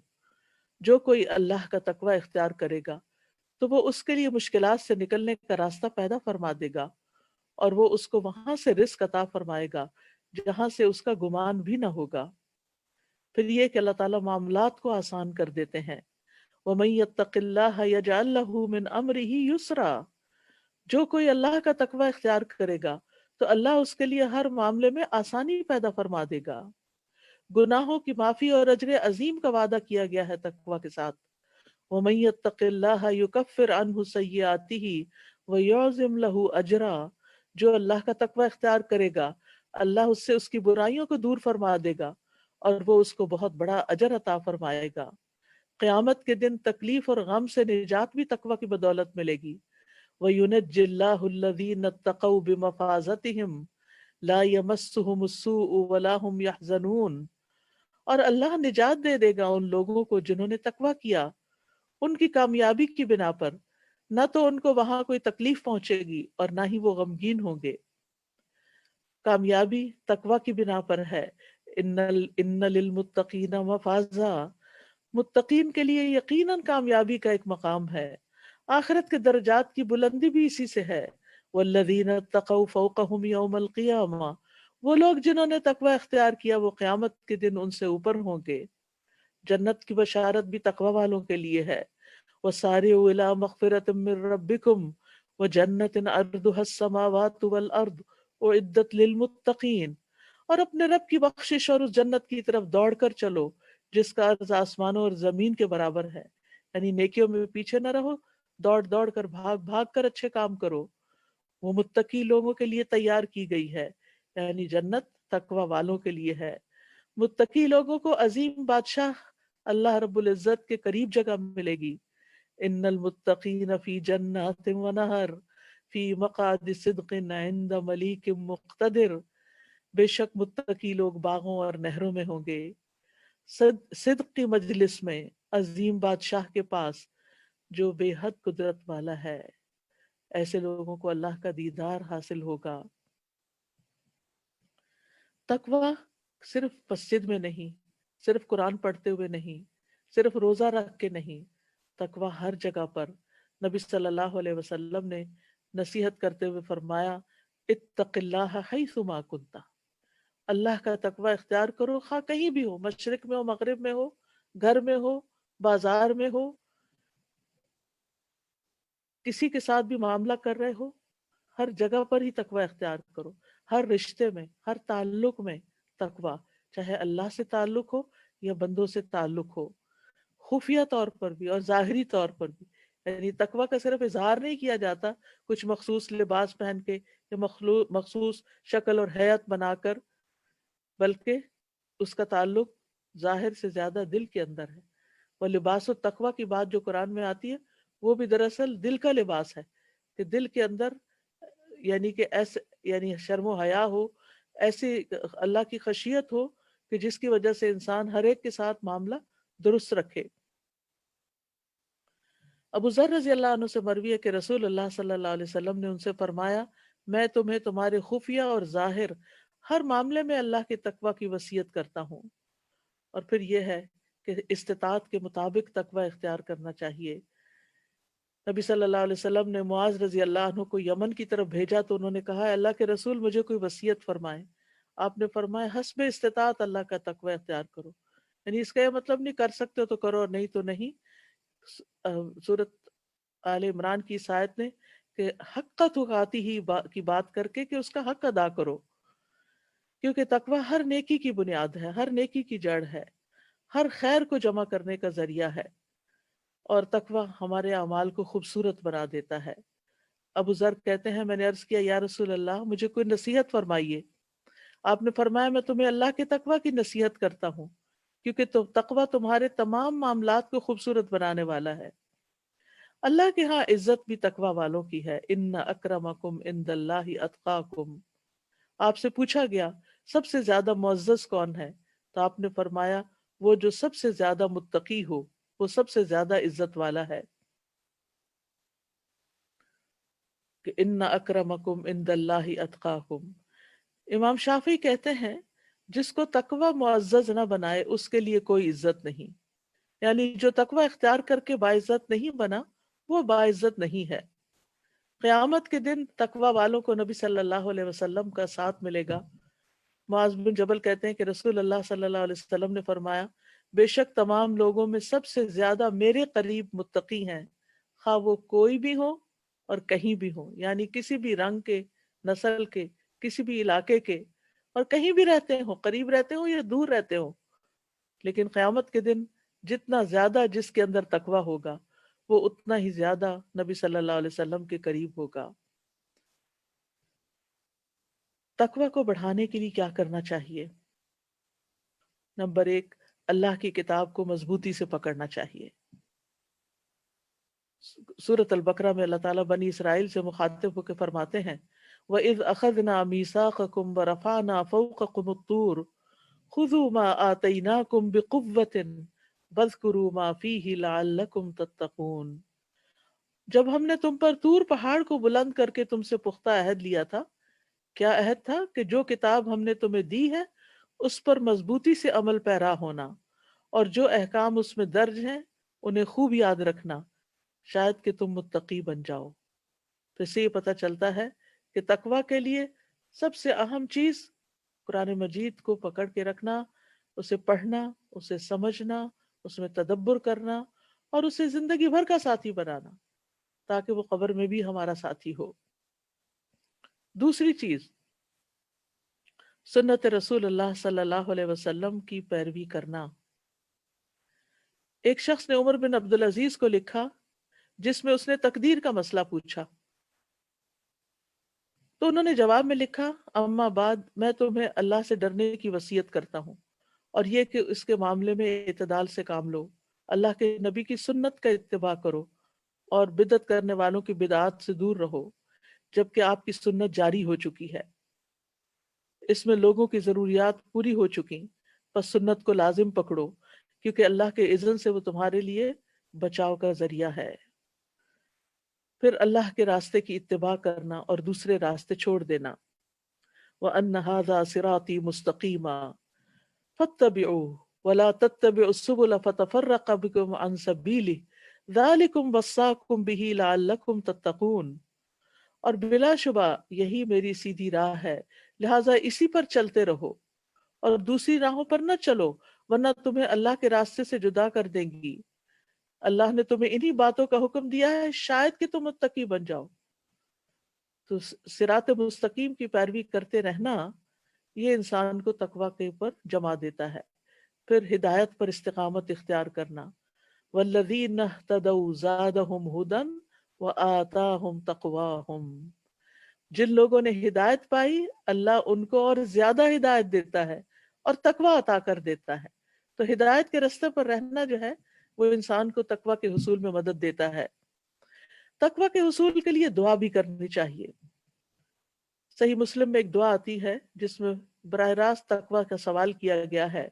جو کوئی اللہ کا تقوی اختیار کرے گا تو وہ اس کے لیے مشکلات سے نکلنے کا راستہ پیدا فرما دے گا، اور وہ اس کو وہاں سے رزق عطا فرمائے گا جہاں سے اس کا گمان بھی نہ ہوگا۔ پھر یہ کہ اللہ تعالیٰ معاملات کو آسان کر دیتے ہیں۔ وَمَن يَتَّقِ اللَّهَ يَجْعَل لَّهُ مِنْ أَمْرِهِ يُسْرًا، جو کوئی اللہ کا تقوی اختیار کرے گا تو اللہ اس کے لیے ہر معاملے میں آسانی پیدا فرما دے گا۔ گناہوں کی معافی اور اجر عظیم کا وعدہ کیا گیا ہے تقوی کے ساتھ۔ وَمَن يَتَّقِ اللَّهَ يُكَفِّرْ عَنْهُ سَيِّئَاتِهِ وَيُعْظِمْ لَهُ أَجْرًا، جو اللہ کا تقوی اختیار کرے گا اللہ اس سے اس کی برائیوں کو دور فرما دے گا، اور وہ اس کو بہت بڑا اجر عطا فرمائے گا۔ قیامت کے دن تکلیف اور غم سے نجات بھی تقوی کی بدولت ملے گی۔ وَيُنَجِّ اللَّهُ الَّذِينَ اتَّقَوْا بِمَفَازَتِهِمْ لَا يَمَسُّهُمُ السُّوءُ وَلَا هُمْ يَحْزَنُونَ، اور اللہ نجات دے دے گا ان لوگوں کو جنہوں نے تقوی کیا ان کی کامیابی کی بنا پر، نہ تو ان کو وہاں کوئی تکلیف پہنچے گی اور نہ ہی وہ غمگین ہوں گے۔ کامیابی تقوی کی بنا پر ہے۔ ان للمتقین مفازا، متقین کے لیے یقیناً کامیابی کا ایک مقام ہے، آخرت کے درجات کی بلندی بھی اسی سے ہے۔ والذین اتقوا فوقهم یوم القیامہ، وہ لوگ جنہوں نے تقوی اختیار کیا وہ قیامت کے دن ان سے اوپر ہوں گے۔ جنت کی بشارت بھی تقوی والوں کے لیے ہے۔ وَسَارِعُوا إِلَىٰ مَغْفِرَةٍ مِّن رَّبِّكُمْ وَجَنَّةٍ عَرْضُهَا السَّمَاوَاتُ وَالْأَرْضُ أُعِدَّتْ لِلْمُتَّقِينَ، اور اپنے رب کی بخشش اور اس جنت کی طرف دوڑ کر چلو جس کا عرض آسمانوں اور زمین کے برابر ہے۔ یعنی نیکیوں میں پیچھے نہ رہو، دوڑ دوڑ کر بھاگ بھاگ کر اچھے کام کرو۔ وہ متقی لوگوں کے لیے تیار کی گئی ہے، یعنی جنت تقوی والوں کے لیے ہے۔ متقی لوگوں کو عظیم بادشاہ اللہ رب العزت کے قریب جگہ ملے گی۔ ان المتقین فی جنات و نہر فی مقعد صدق عند ملیک مقتدر، بے شک متقی لوگ باغوں اور نہروں میں ہوں گے، صدق کی مجلس میں، عظیم بادشاہ کے پاس جو بے حد قدرت والا ہے۔ ایسے لوگوں کو اللہ کا دیدار حاصل ہوگا۔ تقوی صرف مسجد میں نہیں، صرف قرآن پڑھتے ہوئے نہیں، صرف روزہ رکھ کے نہیں، تقوی ہر جگہ پر۔ نبی صلی اللہ علیہ وسلم نے نصیحت کرتے ہوئے فرمایا اتق اللہ حیث ما کنت، اللہ کا تقوی اختیار کرو خواہ کہیں بھی ہو، مشرق میں ہو، مغرب میں ہو، گھر میں ہو، بازار میں ہو، کسی کے ساتھ بھی معاملہ کر رہے ہو، ہر جگہ پر ہی تقوی اختیار کرو، ہر رشتے میں، ہر تعلق میں تقوی، چاہے اللہ سے تعلق ہو یا بندوں سے تعلق ہو، خفیہ طور پر بھی اور ظاہری طور پر بھی. یعنی تقوی کا صرف اظہار نہیں کیا جاتا کچھ مخصوص لباس پہن کے یا مخصوص شکل اور حیت بنا کر، بلکہ اس کا تعلق ظاہر سے زیادہ دل کے اندر ہے. وہ لباس التقوی کی بات جو قرآن میں آتی ہے وہ بھی دراصل دل کا لباس ہے، کہ دل کے اندر یعنی کہ ایسے یعنی شرم و حیا ہو، ایسی اللہ کی خشیت ہو کہ جس کی وجہ سے انسان ہر ایک کے ساتھ معاملہ درست رکھے. ابو ذر رضی اللہ عنہ سے مروی ہے کہ رسول اللہ صلی اللہ علیہ وسلم نے ان سے فرمایا، میں تمہیں تمہارے خفیہ اور ظاہر ہر معاملے میں اللہ کے تقوی کی وصیت کرتا ہوں. اور پھر یہ ہے کہ استطاعت کے مطابق تقوی اختیار کرنا چاہیے. نبی صلی اللہ علیہ وسلم نے معاذ رضی اللہ عنہ کو یمن کی طرف بھیجا تو انہوں نے کہا، اللہ کے رسول مجھے کوئی وصیت فرمائے. آپ نے فرمایا، حسب استطاعت اللہ کا تقوی اختیار کرو. یعنی اس کا یہ مطلب نہیں کر سکتے ہو تو کرو اور نہیں تو نہیں. سورت آل عمران کی اس آیت نے کہ حق تقاتی ہی کی بات کر کے کہ اس کا حق ادا کرو، کیونکہ تقوی ہر نیکی کی بنیاد ہے، ہر نیکی کی جڑ ہے، ہر خیر کو جمع کرنے کا ذریعہ ہے، اور تقوی ہمارے اعمال کو خوبصورت بنا دیتا ہے. ابو ذر کہتے ہیں، میں نے عرض کیا، یا رسول اللہ مجھے کوئی نصیحت فرمائیے. آپ نے فرمایا، میں تمہیں اللہ کے تقوی کی نصیحت کرتا ہوں، کیونکہ تقوی تمہارے تمام معاملات کو خوبصورت بنانے والا ہے. اللہ کے ہاں عزت بھی تقوی والوں کی ہے. ان اکرمکم عند اللہ اتقاکم. آپ سے پوچھا گیا سب سے زیادہ معزز کون ہے، تو آپ نے فرمایا وہ جو سب سے زیادہ متقی ہو، وہ سب سے زیادہ عزت والا ہے. کہ ان اکرمکم عند اللہ اتقاکم. امام شافعی کہتے ہیں، جس کو تقوی معزز نہ بنائے اس کے لیے کوئی عزت نہیں. یعنی جو تقوی اختیار کر کے باعزت نہیں بنا وہ باعزت نہیں ہے. قیامت کے دن تقوی والوں کو نبی صلی اللہ علیہ وسلم کا ساتھ ملے گا. معاذ بن جبل کہتے ہیں کہ رسول اللہ صلی اللہ علیہ وسلم نے فرمایا، بے شک تمام لوگوں میں سب سے زیادہ میرے قریب متقی ہیں، خواہ وہ کوئی بھی ہو اور کہیں بھی ہو. یعنی کسی بھی رنگ کے، نسل کے، کسی بھی علاقے کے، اور کہیں بھی رہتے ہوں، قریب رہتے ہوں یا دور رہتے ہوں. لیکن قیامت کے دن جتنا زیادہ جس کے اندر تقوی ہوگا وہ اتنا ہی زیادہ نبی صلی اللہ علیہ وسلم کے قریب ہوگا. تقوی کو بڑھانے کے لیے کیا کرنا چاہیے؟ نمبر 1، اللہ کی کتاب کو مضبوطی سے پکڑنا چاہیے. سورۃ البقرہ میں اللہ تعالیٰ بنی اسرائیل سے مخاطب ہو کے فرماتے ہیں، وَإِذْ أَخَذْنَا مِيثَاقَكُمْ وَرَفَعْنَا فَوْقَكُمُ الطُّورَ خُذُوا مَا آتَيْنَاكُمْ بِقُوَّةٍ وَاذْكُرُوا مَا فِيهِ لَعَلَّكُمْ تَتَّقُونَ. جب ہم نے تم پر طور پہاڑ کو بلند کر کے تم سے پختہ عہد لیا تھا. کیا عہد تھا؟ کہ جو کتاب ہم نے تمہیں دی ہے اس پر مضبوطی سے عمل پیرا ہونا، اور جو احکام اس میں درج ہیں انہیں خوب یاد رکھنا، شاید کہ تم متقی بن جاؤ. تو اس سے یہ پتہ چلتا ہے کہ تقوی کے لیے سب سے اہم چیز قرآن مجید کو پکڑ کے رکھنا، اسے پڑھنا، اسے سمجھنا، اس میں تدبر کرنا، اور اسے زندگی بھر کا ساتھی بنانا تاکہ وہ قبر میں بھی ہمارا ساتھی ہو. دوسری چیز، سنت رسول اللہ صلی اللہ علیہ وسلم کی پیروی کرنا. ایک شخص نے عمر بن عبدالعزیز کو لکھا جس میں اس نے تقدیر کا مسئلہ پوچھا، تو انہوں نے جواب میں لکھا، اما بعد، میں تمہیں اللہ سے ڈرنے کی وصیت کرتا ہوں، اور یہ کہ اس کے معاملے میں اعتدال سے کام لو، اللہ کے نبی کی سنت کا اتباع کرو، اور بدعت کرنے والوں کی بدعات سے دور رہو، جبکہ آپ کی سنت جاری ہو چکی ہے، اس میں لوگوں کی ضروریات پوری ہو چکی، پس سنت کو لازم پکڑو، کیونکہ اللہ کے اذن سے وہ تمہارے لیے بچاؤ کا ذریعہ ہے. پھر اللہ کے راستے کی اتباع کرنا اور دوسرے راستے چھوڑ دینا. وَأَنَّ هَذَا صِرَاطِي مُسْتَقِيمًا فَاتَّبِعُوهُ وَلَا تَتَّبِعُوا السُّبُلَ فَتَفَرَّقَ بِكُمْ عَنْ سَبِيلِهِ ذَلِكُمْ وَصَّاكُمْ بِهِ لَعَلَّكُمْ تَتَّقُونَ. اور بلا شبہ یہی میری سیدھی راہ ہے، لہٰذا اسی پر چلتے رہو، اور دوسری راہوں پر نہ چلو ورنہ تمہیں اللہ کے راستے سے جدا کر دیں گی. اللہ نے تمہیں انہی باتوں کا حکم دیا ہے شاید کہ تم متقی بن جاؤ. تو صراط مستقیم کی پیروی کرتے رہنا یہ انسان کو تقوی کے اوپر جما دیتا ہے. پھر ہدایت پر استقامت اختیار کرنا. والذین اہتدوا زادہم ھدی وآتاہم تقواہم. جن لوگوں نے ہدایت پائی اللہ ان کو اور زیادہ ہدایت دیتا ہے اور تقوی عطا کر دیتا ہے. تو ہدایت کے راستے پر رہنا جو ہے وہ انسان کو تقوی کے حصول میں مدد دیتا ہے. تقوی کے حصول کے لیے دعا بھی کرنی چاہیے. صحیح مسلم میں ایک دعا آتی ہے جس میں براہ راست تقوی کا سوال کیا گیا ہے.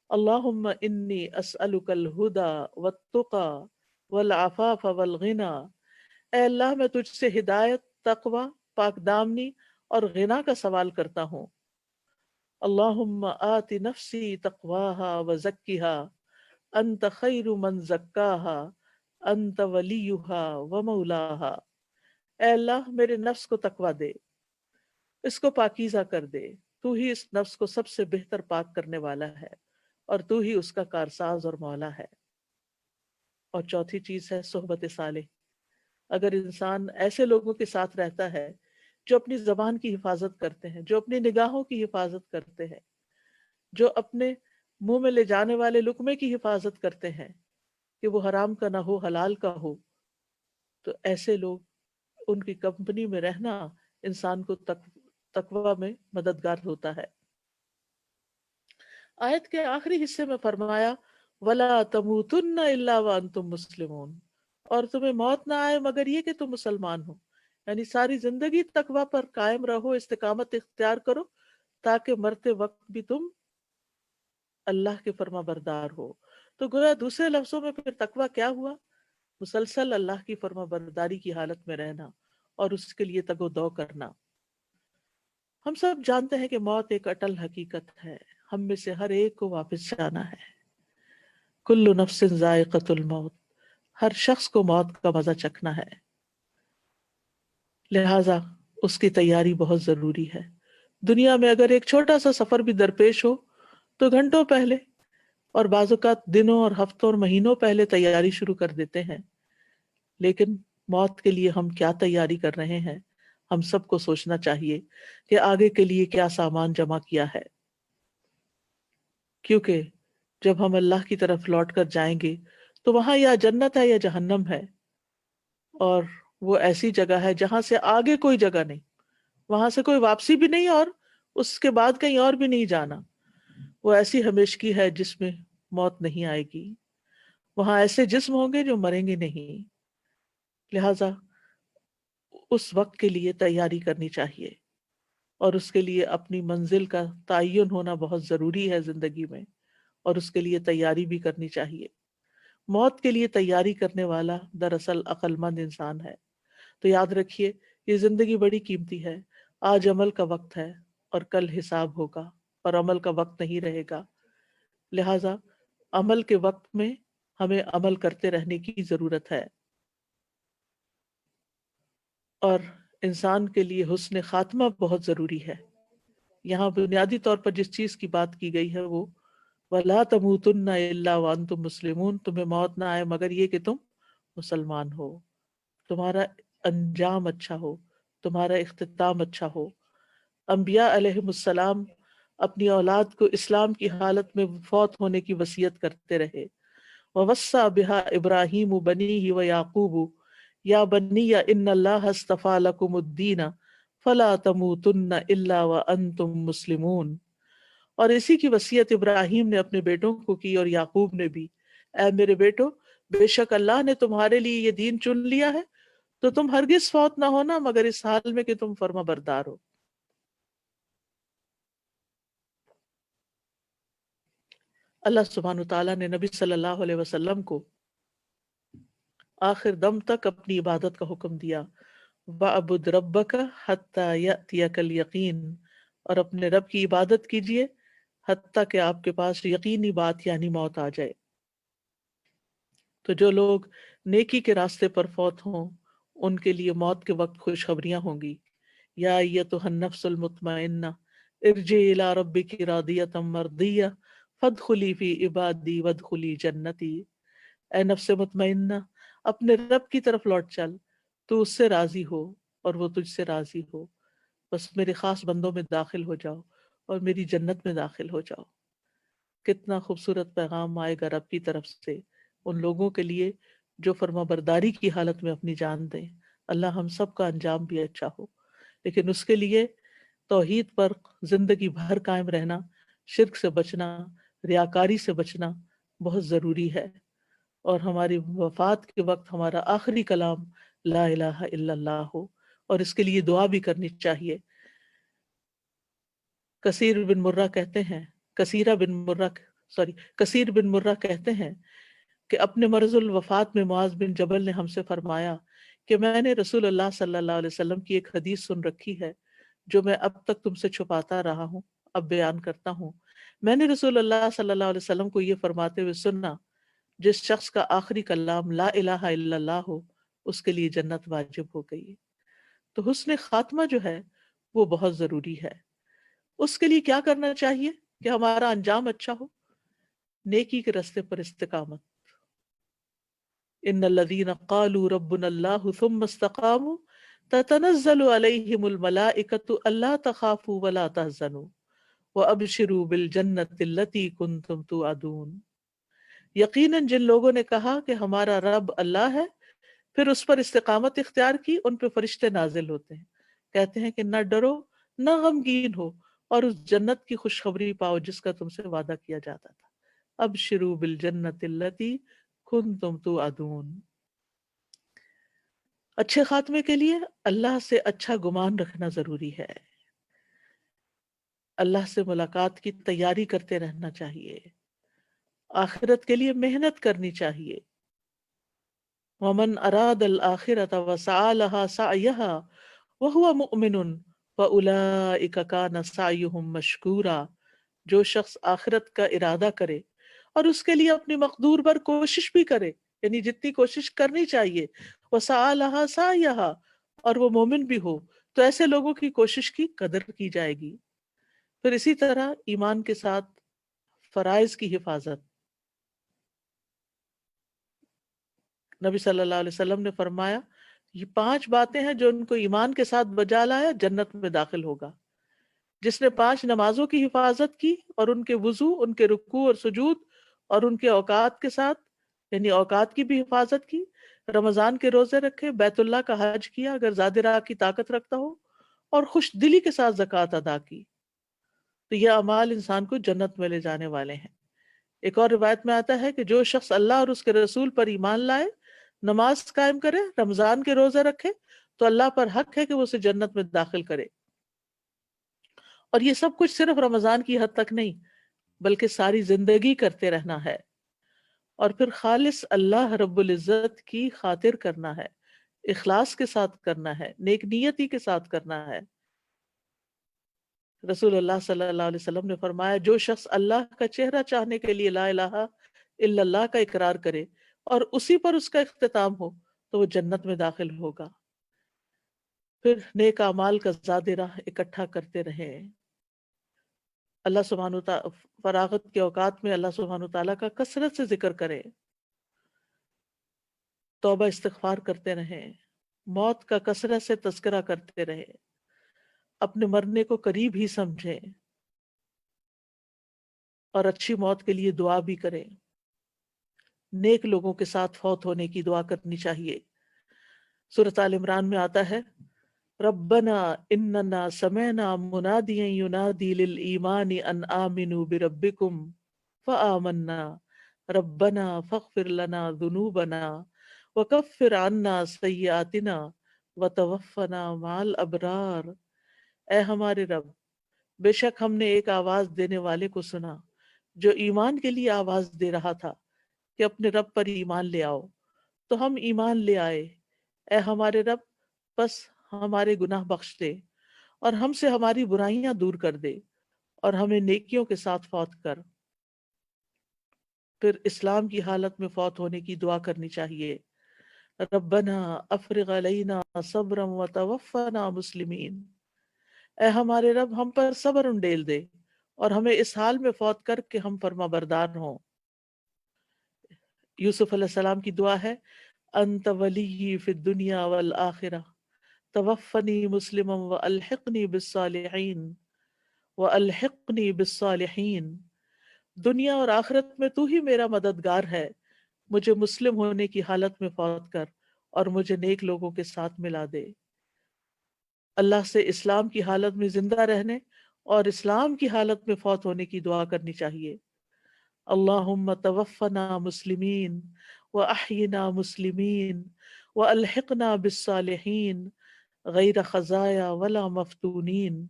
اللہم انی اسألک الہدی والتقی والعفاف والغنی. اے اللہ میں تجھ سے ہدایت، تقوی، پاک دامنی اور غنا کا سوال کرتا ہوں. اللہم آت نفسی تقواہا وزکیہا انت خیر من زکاہا انت ولیہا ومولاہا. اے اللہ میرے نفس کو تقوی دے، اس کو پاکیزہ کر دے. تو ہی اس نفس کو سب سے بہتر پاک کرنے والا ہے اور تو ہی اس کا کارساز اور مولا ہے. اور چوتھی چیز ہے صحبت صالح. اگر انسان ایسے لوگوں کے ساتھ رہتا ہے جو اپنی زبان کی حفاظت کرتے ہیں، جو اپنی نگاہوں کی حفاظت کرتے ہیں، جو اپنے منہ میں لے جانے والے لقمے کی حفاظت کرتے ہیں کہ وہ حرام کا نہ ہو حلال کا ہو، تو ایسے لوگ، ان کی کمپنی میں رہنا انسان کو تقوی میں مددگار ہوتا ہے. آیت کے آخری حصے میں فرمایا وَلَا تَمُوتُنَّ إِلَّا وَأَنْتُمْ مُسْلِمُونَ. اور تمہیں موت نہ آئے مگر یہ کہ تم مسلمان ہو. یعنی ساری زندگی تقوی پر قائم رہو، استقامت اختیار کرو تاکہ مرتے وقت بھی تم اللہ کے فرما بردار ہو. تو گویا دوسرے لفظوں میں پھر تقوی کیا ہوا؟ مسلسل اللہ کی فرما برداری کی حالت میں رہنا اور اس کے لیے تگ و دو کرنا. ہم سب جانتے ہیں کہ موت ایک اٹل حقیقت ہے، ہم میں سے ہر ایک کو واپس جانا ہے. کل نفس ذائقۃ الموت. ہر شخص کو موت کا مزہ چکھنا ہے، لہٰذا اس کی تیاری بہت ضروری ہے. دنیا میں اگر ایک چھوٹا سا سفر بھی درپیش ہو تو گھنٹوں پہلے اور بعض اوقات دنوں اور ہفتوں اور مہینوں پہلے تیاری شروع کر دیتے ہیں. لیکن موت کے لیے ہم کیا تیاری کر رہے ہیں؟ ہم سب کو سوچنا چاہیے کہ آگے کے لیے کیا سامان جمع کیا ہے، کیونکہ جب ہم اللہ کی طرف لوٹ کر جائیں گے تو وہاں یا جنت ہے یا جہنم ہے، اور وہ ایسی جگہ ہے جہاں سے آگے کوئی جگہ نہیں، وہاں سے کوئی واپسی بھی نہیں اور اس کے بعد کہیں اور بھی نہیں جانا. وہ ایسی ہمیشگی ہے جس میں موت نہیں آئے گی. وہاں ایسے جسم ہوں گے جو مریں گے نہیں. لہٰذا اس وقت کے لیے تیاری کرنی چاہیے اور اس کے لیے اپنی منزل کا تعین ہونا بہت ضروری ہے زندگی میں، اور اس کے لیے تیاری بھی کرنی چاہیے. موت کے لیے تیاری کرنے والا دراصل عقل مند انسان ہے. تو یاد رکھیے یہ زندگی بڑی قیمتی ہے. آج عمل کا وقت ہے اور کل حساب ہوگا، اور عمل کا وقت نہیں رہے گا. لہٰذا عمل کے وقت میں ہمیں عمل کرتے رہنے کی ضرورت ہے. اور انسان کے لیے حسن خاتمہ بہت ضروری ہے. یہاں بنیادی طور پر جس چیز کی بات کی گئی ہے وہ وَلَا تَمُوتُنَّ إِلَّا وَأَنْتُمْ مُسْلِمُونَ. تمہیں موت نہ آئے مگر یہ کہ تم مسلمان ہو، تمہارا انجام اچھا ہو، تمہارا اختتام اچھا ہو. انبیاء علیہ السلام اپنی اولاد کو اسلام کی حالت میں فوت ہونے کی وصیت کرتے رہے. وَوَصَّى بِهَا إِبْرَاهِيمُ بَنِيهِ وَيَعْقُوبُ یا بنی ان اللہ اصطفیٰ لکم الدین فلا تموتن الا وانتم مسلمون. اور اسی کی وصیت ابراہیم نے اپنے بیٹوں کو کی اور یعقوب نے بھی. اے میرے بیٹو، بے شک اللہ نے تمہارے لیے یہ دین چن لیا ہے تو تم ہرگز فوت نہ ہونا مگر اس حال میں کہ تم فرما بردار ہو. اللہ سبحانہ وتعالیٰ نے نبی صلی اللہ علیہ وسلم کو آخر دم تک اپنی عبادت کا حکم دیا. وَعْبُدْ رَبَّكَ حَتَّى يَأْتِيَكَ الْيَقِينُ. اور اپنے رب کی عبادت کیجئے حتیٰ کہ آپ کے پاس یقینی بات یعنی موت آ جائے. تو جو لوگ نیکی کے راستے پر فوت ہوں ان کے لیے موت کے وقت خوشخبریاں ہوں گی. یا ایتھا النفس المطمئنہ ارجعی الی ربک راضیۃ مرضیہ فادخلی فی عبادی وادخلی جنتی. اے نفس مطمئنہ، اپنے رب کی طرف لوٹ چل، تو اس سے راضی ہو اور وہ تجھ سے راضی ہو، بس میرے خاص بندوں میں داخل ہو جاؤ اور میری جنت میں داخل ہو جاؤ۔ کتنا خوبصورت پیغام آئے گا رب کی طرف سے ان لوگوں کے لیے جو فرما برداری کی حالت میں اپنی جان دیں۔ اللہ ہم سب کا انجام بھی اچھا ہو، لیکن اس کے لیے توحید پر زندگی بھر قائم رہنا، شرک سے بچنا، ریاکاری سے بچنا بہت ضروری ہے، اور ہماری وفات کے وقت ہمارا آخری کلام لا الہ الا اللہ ہو، اور اس کے لیے دعا بھی کرنی چاہیے۔ کثیر بن مرہ کہتے ہیں کہ اپنے مرض الوفات میں معاذ بن جبل نے ہم سے فرمایا کہ میں نے رسول اللہ صلی اللہ علیہ وسلم کی ایک حدیث سن رکھی ہے جو میں اب تک تم سے چھپاتا رہا ہوں، اب بیان کرتا ہوں۔ میں نے رسول اللہ صلی اللہ علیہ وسلم کو یہ فرماتے ہوئے سنا، جس شخص کا آخری کلام لا الہ الا اللہ ہو اس کے لیے جنت واجب ہو گئی۔ تو حسن خاتمہ جو ہے وہ بہت ضروری ہے۔ اس کے لیے کیا کرنا چاہیے کہ ہمارا انجام اچھا ہو؟ نیکی کے راستے پر استقامت۔ ان الذين قالوا ربنا الله ثم استقاموا تتنزل عليهم الملائكة الا تخافوا ولا تحزنوا وابشروا بالجنة التي كنتم توعدون۔ یقیناً جن لوگوں نے کہا کہ ہمارا رب اللہ ہے، پھر اس پر استقامت اختیار کی، ان پہ فرشتے نازل ہوتے ہیں، کہتے ہیں کہ نہ ڈرو نہ غمگین ہو، اور اس جنت کی خوشخبری پاؤ جس کا تم سے وعدہ کیا جاتا تھا۔ ابشروا بالجنت التي کنتم توعدون۔ اچھے خاتمے کے لیے اللہ سے اچھا گمان رکھنا ضروری ہے، اللہ سے ملاقات کی تیاری کرتے رہنا چاہیے، آخرت کے لیے محنت کرنی چاہیے۔ ومن اراد الآخرة وسعى لها سعيها وهو مؤمن فأولئك كان سعيهم مشكورا۔ جو شخص آخرت کا ارادہ کرے اور اس کے لیے اپنی مقدور پر کوشش بھی کرے، یعنی جتنی کوشش کرنی چاہیے، وسعى لها سعيها، اور وہ مومن بھی ہو، تو ایسے لوگوں کی کوشش کی قدر کی جائے گی۔ پھر اسی طرح ایمان کے ساتھ فرائض کی حفاظت۔ نبی صلی اللہ علیہ وسلم نے فرمایا یہ 5 باتیں ہیں جو ان کو ایمان کے ساتھ بجا لایا جنت میں داخل ہوگا۔ جس نے 5 نمازوں کی حفاظت کی اور ان کے وضو، ان کے رکوع اور سجود اور ان کے اوقات کے ساتھ، یعنی اوقات کی بھی حفاظت کی، رمضان کے روزے رکھے، بیت اللہ کا حج کیا اگر زیادہ راہ کی طاقت رکھتا ہو، اور خوش دلی کے ساتھ زکوٰۃ ادا کی، تو یہ اعمال انسان کو جنت میں لے جانے والے ہیں۔ ایک اور روایت میں آتا ہے کہ جو شخص اللہ اور اس کے رسول پر ایمان لائے، نماز قائم کرے، رمضان کے روزے رکھے، تو اللہ پر حق ہے کہ وہ اسے جنت میں داخل کرے۔ اور یہ سب کچھ صرف رمضان کی حد تک نہیں بلکہ ساری زندگی کرتے رہنا ہے، اور پھر خالص اللہ رب العزت کی خاطر کرنا ہے، اخلاص کے ساتھ کرنا ہے، نیک نیتی کے ساتھ کرنا ہے۔ رسول اللہ صلی اللہ علیہ وسلم نے فرمایا جو شخص اللہ کا چہرہ چاہنے کے لیے لا الہ الا اللہ کا اقرار کرے اور اسی پر اس کا اختتام ہو تو وہ جنت میں داخل ہوگا۔ پھر نیک اعمال کا زاد راہ اکٹھا کرتے رہیں۔ اللہ سبحانہ وتعالی فراغت کے اوقات میں اللہ سبحانہ وتعالیٰ کا کثرت سے ذکر کریں، توبہ استغفار کرتے رہیں، موت کا کثرت سے تذکرہ کرتے رہیں، اپنے مرنے کو قریب ہی سمجھیں، اور اچھی موت کے لیے دعا بھی کریں۔ نیک لوگوں کے ساتھ فوت ہونے کی دعا کرنی چاہیے۔ سورۃ آل عمران میں آتا ہے ربنا اننا سمعنا منادیا ینادی للایمان ان آمنوا بربکم فآمنا ربنا فاغفر لنا ذنوبنا وکفر عنا سیئاتنا وتوفنا مع الابرار۔ اے ہمارے رب، بے شک ہم نے ایک آواز دینے والے کو سنا جو ایمان کے لیے آواز دے رہا تھا کہ اپنے رب پر ایمان لے آؤ، تو ہم ایمان لے آئے۔ اے ہمارے رب، بس ہمارے گناہ بخش دے اور ہم سے ہماری برائیاں دور کر دے اور ہمیں نیکیوں کے ساتھ فوت کر۔ پھر اسلام کی حالت میں فوت ہونے کی دعا کرنی چاہیے، ربنا افرغ علینا صبرا وتوفنا مسلمین۔ اے ہمارے رب، ہم پر صبر انڈیل دے اور ہمیں اس حال میں فوت کر کے ہم فرما بردار ہوں۔ یوسف علیہ السلام کی دعا ہے انت ولی فی الدنیا والآخرہ توفنی مسلما والحقنی بالصالحین والحقنی بالصالحین، دنیا اور آخرت میں تو ہی میرا مددگار ہے، مجھے مسلم ہونے کی حالت میں فوت کر اور مجھے نیک لوگوں کے ساتھ ملا دے۔ اللہ سے اسلام کی حالت میں زندہ رہنے اور اسلام کی حالت میں فوت ہونے کی دعا کرنی چاہیے۔ اللہم توفنا مسلمین واحینا مسلمین والحقنا بالصالحین غیر خزایا ولا مفتونین۔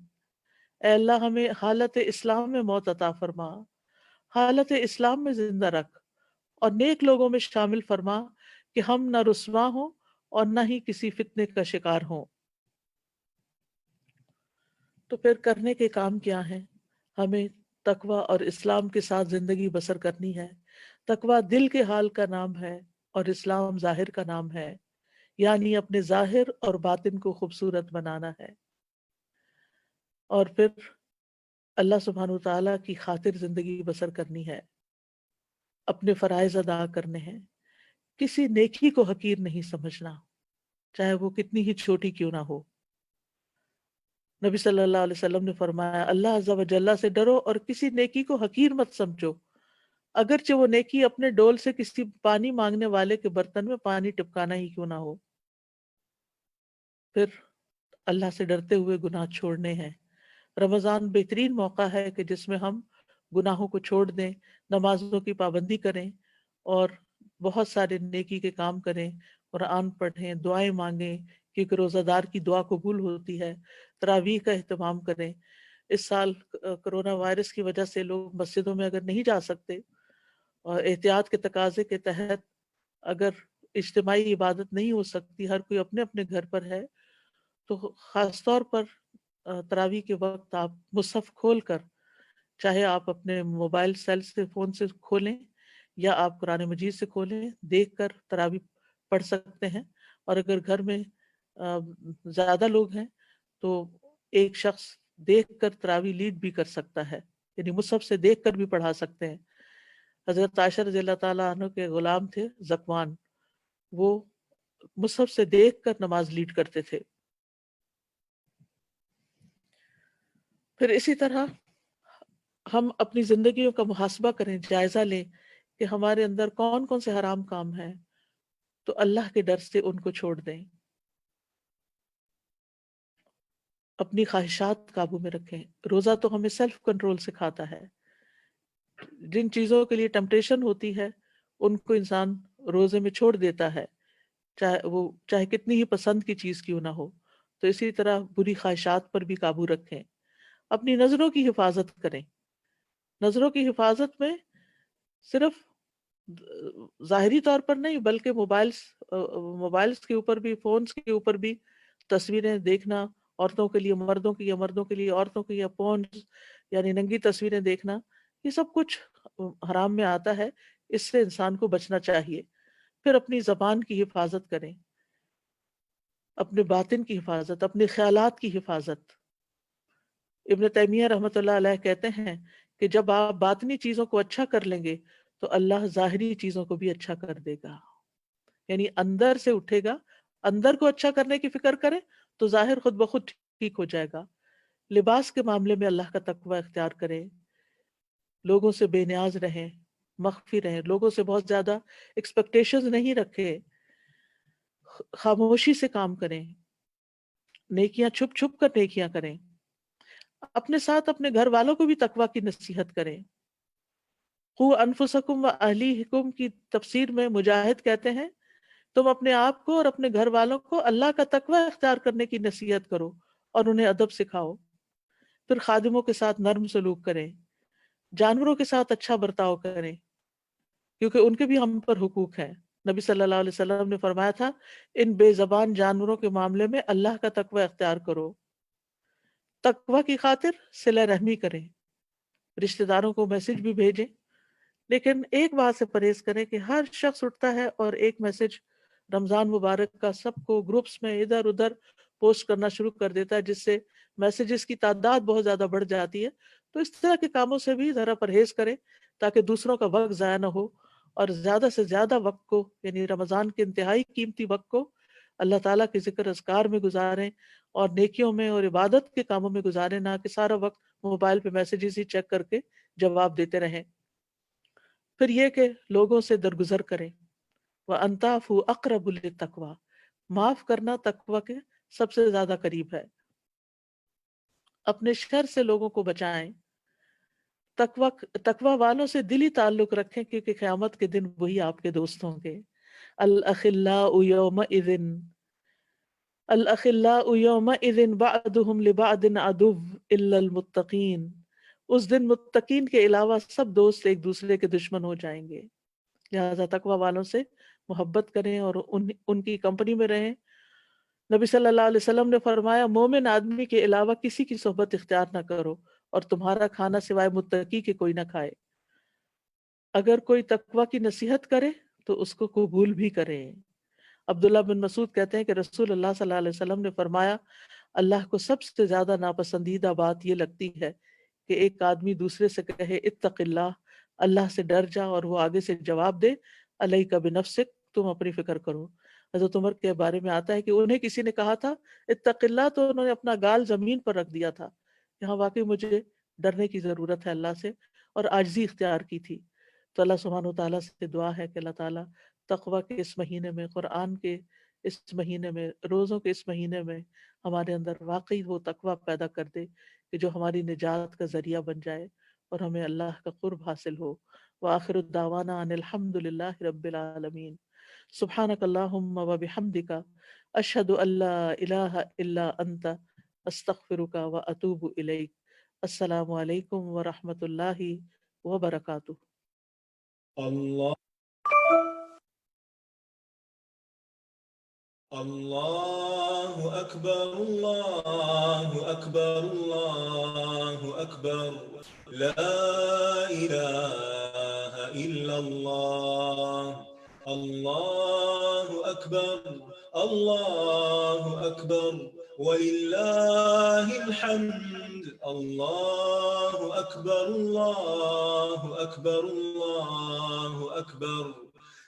اے اللہ ہمیں حالت اسلام میں موت عطا فرما، حالت اسلام میں زندہ رکھ اور نیک لوگوں میں شامل فرما کہ ہم نہ رسوا ہوں اور نہ ہی کسی فتنے کا شکار ہوں۔ تو پھر کرنے کے کام کیا ہیں؟ ہمیں تقوی اور اسلام کے ساتھ زندگی بسر کرنی ہے۔ تقوی دل کے حال کا نام ہے اور اسلام ظاہر کا نام ہے، یعنی اپنے ظاہر اور باطن کو خوبصورت بنانا ہے، اور پھر اللہ سبحانہ وتعالیٰ کی خاطر زندگی بسر کرنی ہے، اپنے فرائض ادا کرنے ہیں، کسی نیکی کو حقیر نہیں سمجھنا، چاہے وہ کتنی ہی چھوٹی کیوں نہ ہو۔ نبی صلی اللہ علیہ وسلم نے فرمایا اللہ عز و جل سے ڈرو اور کسی نیکی کو حقیر مت سمجھو، اگرچہ وہ نیکی اپنے ڈول سے کسی پانی مانگنے والے کے برتن میں پانی ٹپکانا ہی کیوں نہ ہو۔ پھر اللہ سے ڈرتے ہوئے گناہ چھوڑنے ہیں۔ رمضان بہترین موقع ہے کہ جس میں ہم گناہوں کو چھوڑ دیں، نمازوں کی پابندی کریں اور بہت سارے نیکی کے کام کریں، قرآن پڑھیں، دعائیں مانگیں، کیونکہ روزہ دار کی دعا قبول ہوتی ہے، تراویح کا اہتمام کریں۔ اس سال کرونا وائرس کی وجہ سے لوگ مسجدوں میں اگر نہیں جا سکتے اور احتیاط کے تقاضے کے تحت اگر اجتماعی عبادت نہیں ہو سکتی، ہر کوئی اپنے اپنے گھر پر ہے، تو خاص طور پر تراویح کے وقت آپ مصحف کھول کر، چاہے آپ اپنے موبائل سیل سے فون سے کھولیں یا آپ قرآن مجید سے کھولیں، دیکھ کر تراویح پڑھ سکتے ہیں۔ اور اگر گھر میں زیادہ لوگ ہیں تو ایک شخص دیکھ کر تراویح لیڈ بھی کر سکتا ہے، یعنی مصحف سے دیکھ کر بھی پڑھا سکتے ہیں۔ حضرت عائشہ رضی اللہ تعالیٰ عنہ کے غلام تھے ذکوان، وہ مصحف سے دیکھ کر نماز لیڈ کرتے تھے۔ پھر اسی طرح ہم اپنی زندگیوں کا محاسبہ کریں، جائزہ لیں کہ ہمارے اندر کون کون سے حرام کام ہیں، تو اللہ کے ڈر سے ان کو چھوڑ دیں، اپنی خواہشات قابو میں رکھیں۔ روزہ تو ہمیں سیلف کنٹرول سکھاتا ہے، جن چیزوں کے لیے ٹمپٹیشن ہوتی ہے ان کو انسان روزے میں چھوڑ دیتا ہے، چاہے کتنی ہی پسند کی چیز کیوں نہ ہو۔ تو اسی طرح بری خواہشات پر بھی قابو رکھیں، اپنی نظروں کی حفاظت کریں۔ نظروں کی حفاظت میں صرف ظاہری طور پر نہیں بلکہ موبائلز کے اوپر بھی، فونز کے اوپر بھی تصویریں دیکھنا، عورتوں کے لیے مردوں کی یا مردوں کے لیے عورتوں کی، یا پونز یعنی ننگی تصویریں دیکھنا، یہ سب کچھ حرام میں آتا ہے، اس سے انسان کو بچنا چاہیے۔ پھر اپنی زبان کی حفاظت کریں، اپنے باطن کی حفاظت، اپنے خیالات کی حفاظت۔ ابن تیمیہ رحمۃ اللہ علیہ کہتے ہیں کہ جب آپ باطنی چیزوں کو اچھا کر لیں گے تو اللہ ظاہری چیزوں کو بھی اچھا کر دے گا، یعنی اندر سے اٹھے گا، اندر کو اچھا کرنے کی فکر کریں تو ظاہر خود بخود ٹھیک ہو جائے گا۔ لباس کے معاملے میں اللہ کا تقوی اختیار کریں، لوگوں سے بے نیاز رہیں، مخفی رہیں، لوگوں سے بہت زیادہ ایکسپیکٹیشنز نہیں رکھیں، خاموشی سے کام کریں، نیکیاں چھپ چھپ کر نیکیاں کریں، اپنے ساتھ اپنے گھر والوں کو بھی تقوی کی نصیحت کریں۔ قُوا انفسکم و اہلیکم کی تفسیر میں مجاہد کہتے ہیں تم اپنے آپ کو اور اپنے گھر والوں کو اللہ کا تقوی اختیار کرنے کی نصیحت کرو اور انہیں ادب سکھاؤ۔ پھر خادموں کے ساتھ نرم سلوک کریں، جانوروں کے ساتھ اچھا برتاؤ کریں، کیونکہ ان کے بھی ہم پر حقوق ہیں۔ نبی صلی اللہ علیہ وسلم نے فرمایا تھا ان بے زبان جانوروں کے معاملے میں اللہ کا تقوی اختیار کرو۔ تقوی کی خاطر صلہ رحمی کریں، رشتہ داروں کو میسج بھی بھیجیں، لیکن ایک بات سے پرہیز کریں کہ ہر شخص اٹھتا ہے اور ایک میسج رمضان مبارک کا سب کو گروپس میں ادھر ادھر پوسٹ کرنا شروع کر دیتا ہے، جس سے میسیجز کی تعداد بہت زیادہ بڑھ جاتی ہے۔ تو اس طرح کے کاموں سے بھی ذرا پرہیز کریں تاکہ دوسروں کا وقت ضائع نہ ہو اور زیادہ سے زیادہ وقت کو، یعنی رمضان کے انتہائی قیمتی وقت کو اللہ تعالیٰ کے ذکر اذکار میں گزاریں اور نیکیوں میں اور عبادت کے کاموں میں گزاریں، نہ کہ سارا وقت موبائل پہ میسیجز ہی چیک کر کے جواب دیتے رہیں۔ پھر یہ کہ لوگوں سے درگزر کریں، وَأَنْتَعْفُوا أَقْرَبُ لِلتَّقْوَىٰ، معاف کرنا تقوی کے سب سے زیادہ قریب ہے۔ اپنے شر سے لوگوں کو بچائیں، تقوی والوں سے دلی تعلق رکھیں، کیونکہ قیامت کے دن وہی آپ کے دوست ہوں گے۔ الْأَخِلَّاءُ يَوْمَئِذٍ الْأَخِلَّاءُ يَوْمَئِذٍ بَعْضُهُمْ لِبَعْضٍ عَدُوٌّ إِلَّا الْمُتَّقِينَ، اس دن متقین کے علاوہ سب دوست ایک دوسرے کے دشمن ہو جائیں گے۔ لہذا تقوی والوں سے محبت کریں اور ان کی کمپنی میں رہیں۔ نبی صلی اللہ علیہ وسلم نے فرمایا، مومن آدمی کے علاوہ کسی کی صحبت اختیار نہ کرو، اور تمہارا کھانا سوائے متقی کے کوئی نہ کھائے۔ اگر کوئی تقوی کی نصیحت کرے تو اس کو قبول بھی کرے۔ عبداللہ بن مسعود کہتے ہیں کہ رسول اللہ صلی اللہ علیہ وسلم نے فرمایا، اللہ کو سب سے زیادہ ناپسندیدہ بات یہ لگتی ہے کہ ایک آدمی دوسرے سے کہے اتق اللہ، اللہ سے ڈر جا، اور وہ آگے سے جواب دے علیک بنفسک، تم اپنی فکر کرو۔ حضرت عمر کے بارے میں آتا ہے کہ انہیں کسی نے کہا تھا اتق اللہ، تو انہوں نے اپنا گال زمین پر رکھ دیا تھا، یہاں واقعی مجھے ڈرنے کی ضرورت ہے اللہ سے، اور عاجزی اختیار کی تھی۔ تو اللہ سبحانہ وتعالیٰ سے دعا ہے کہ اللہ تعالیٰ تقوی کے اس مہینے میں، قرآن کے اس مہینے میں، روزوں کے اس مہینے میں ہمارے اندر واقعی وہ تقوی پیدا کر دے کہ جو ہماری نجات کا ذریعہ بن جائے اور ہمیں اللہ کا قرب حاصل ہو۔ وآخر الدعوانا ان الحمد للہ رب العالمین۔ سبحانک اللہم وبحمدک، اشہد ان لا الہ الا انت، استغفرک واتوب الیک۔ السلام علیکم ورحمۃ اللہ وبرکاتہ۔ اللہ اللہ اکبر، اللہ اکبر، اللہ اکبر، لا الہ الا اللہ، اللہ اکبر، اللہ اکبر، وللہ الحمد، اللہ اکبر، اللہ اکبر، اللہ اکبر،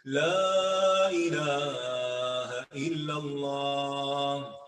لا الہ الا اللہ۔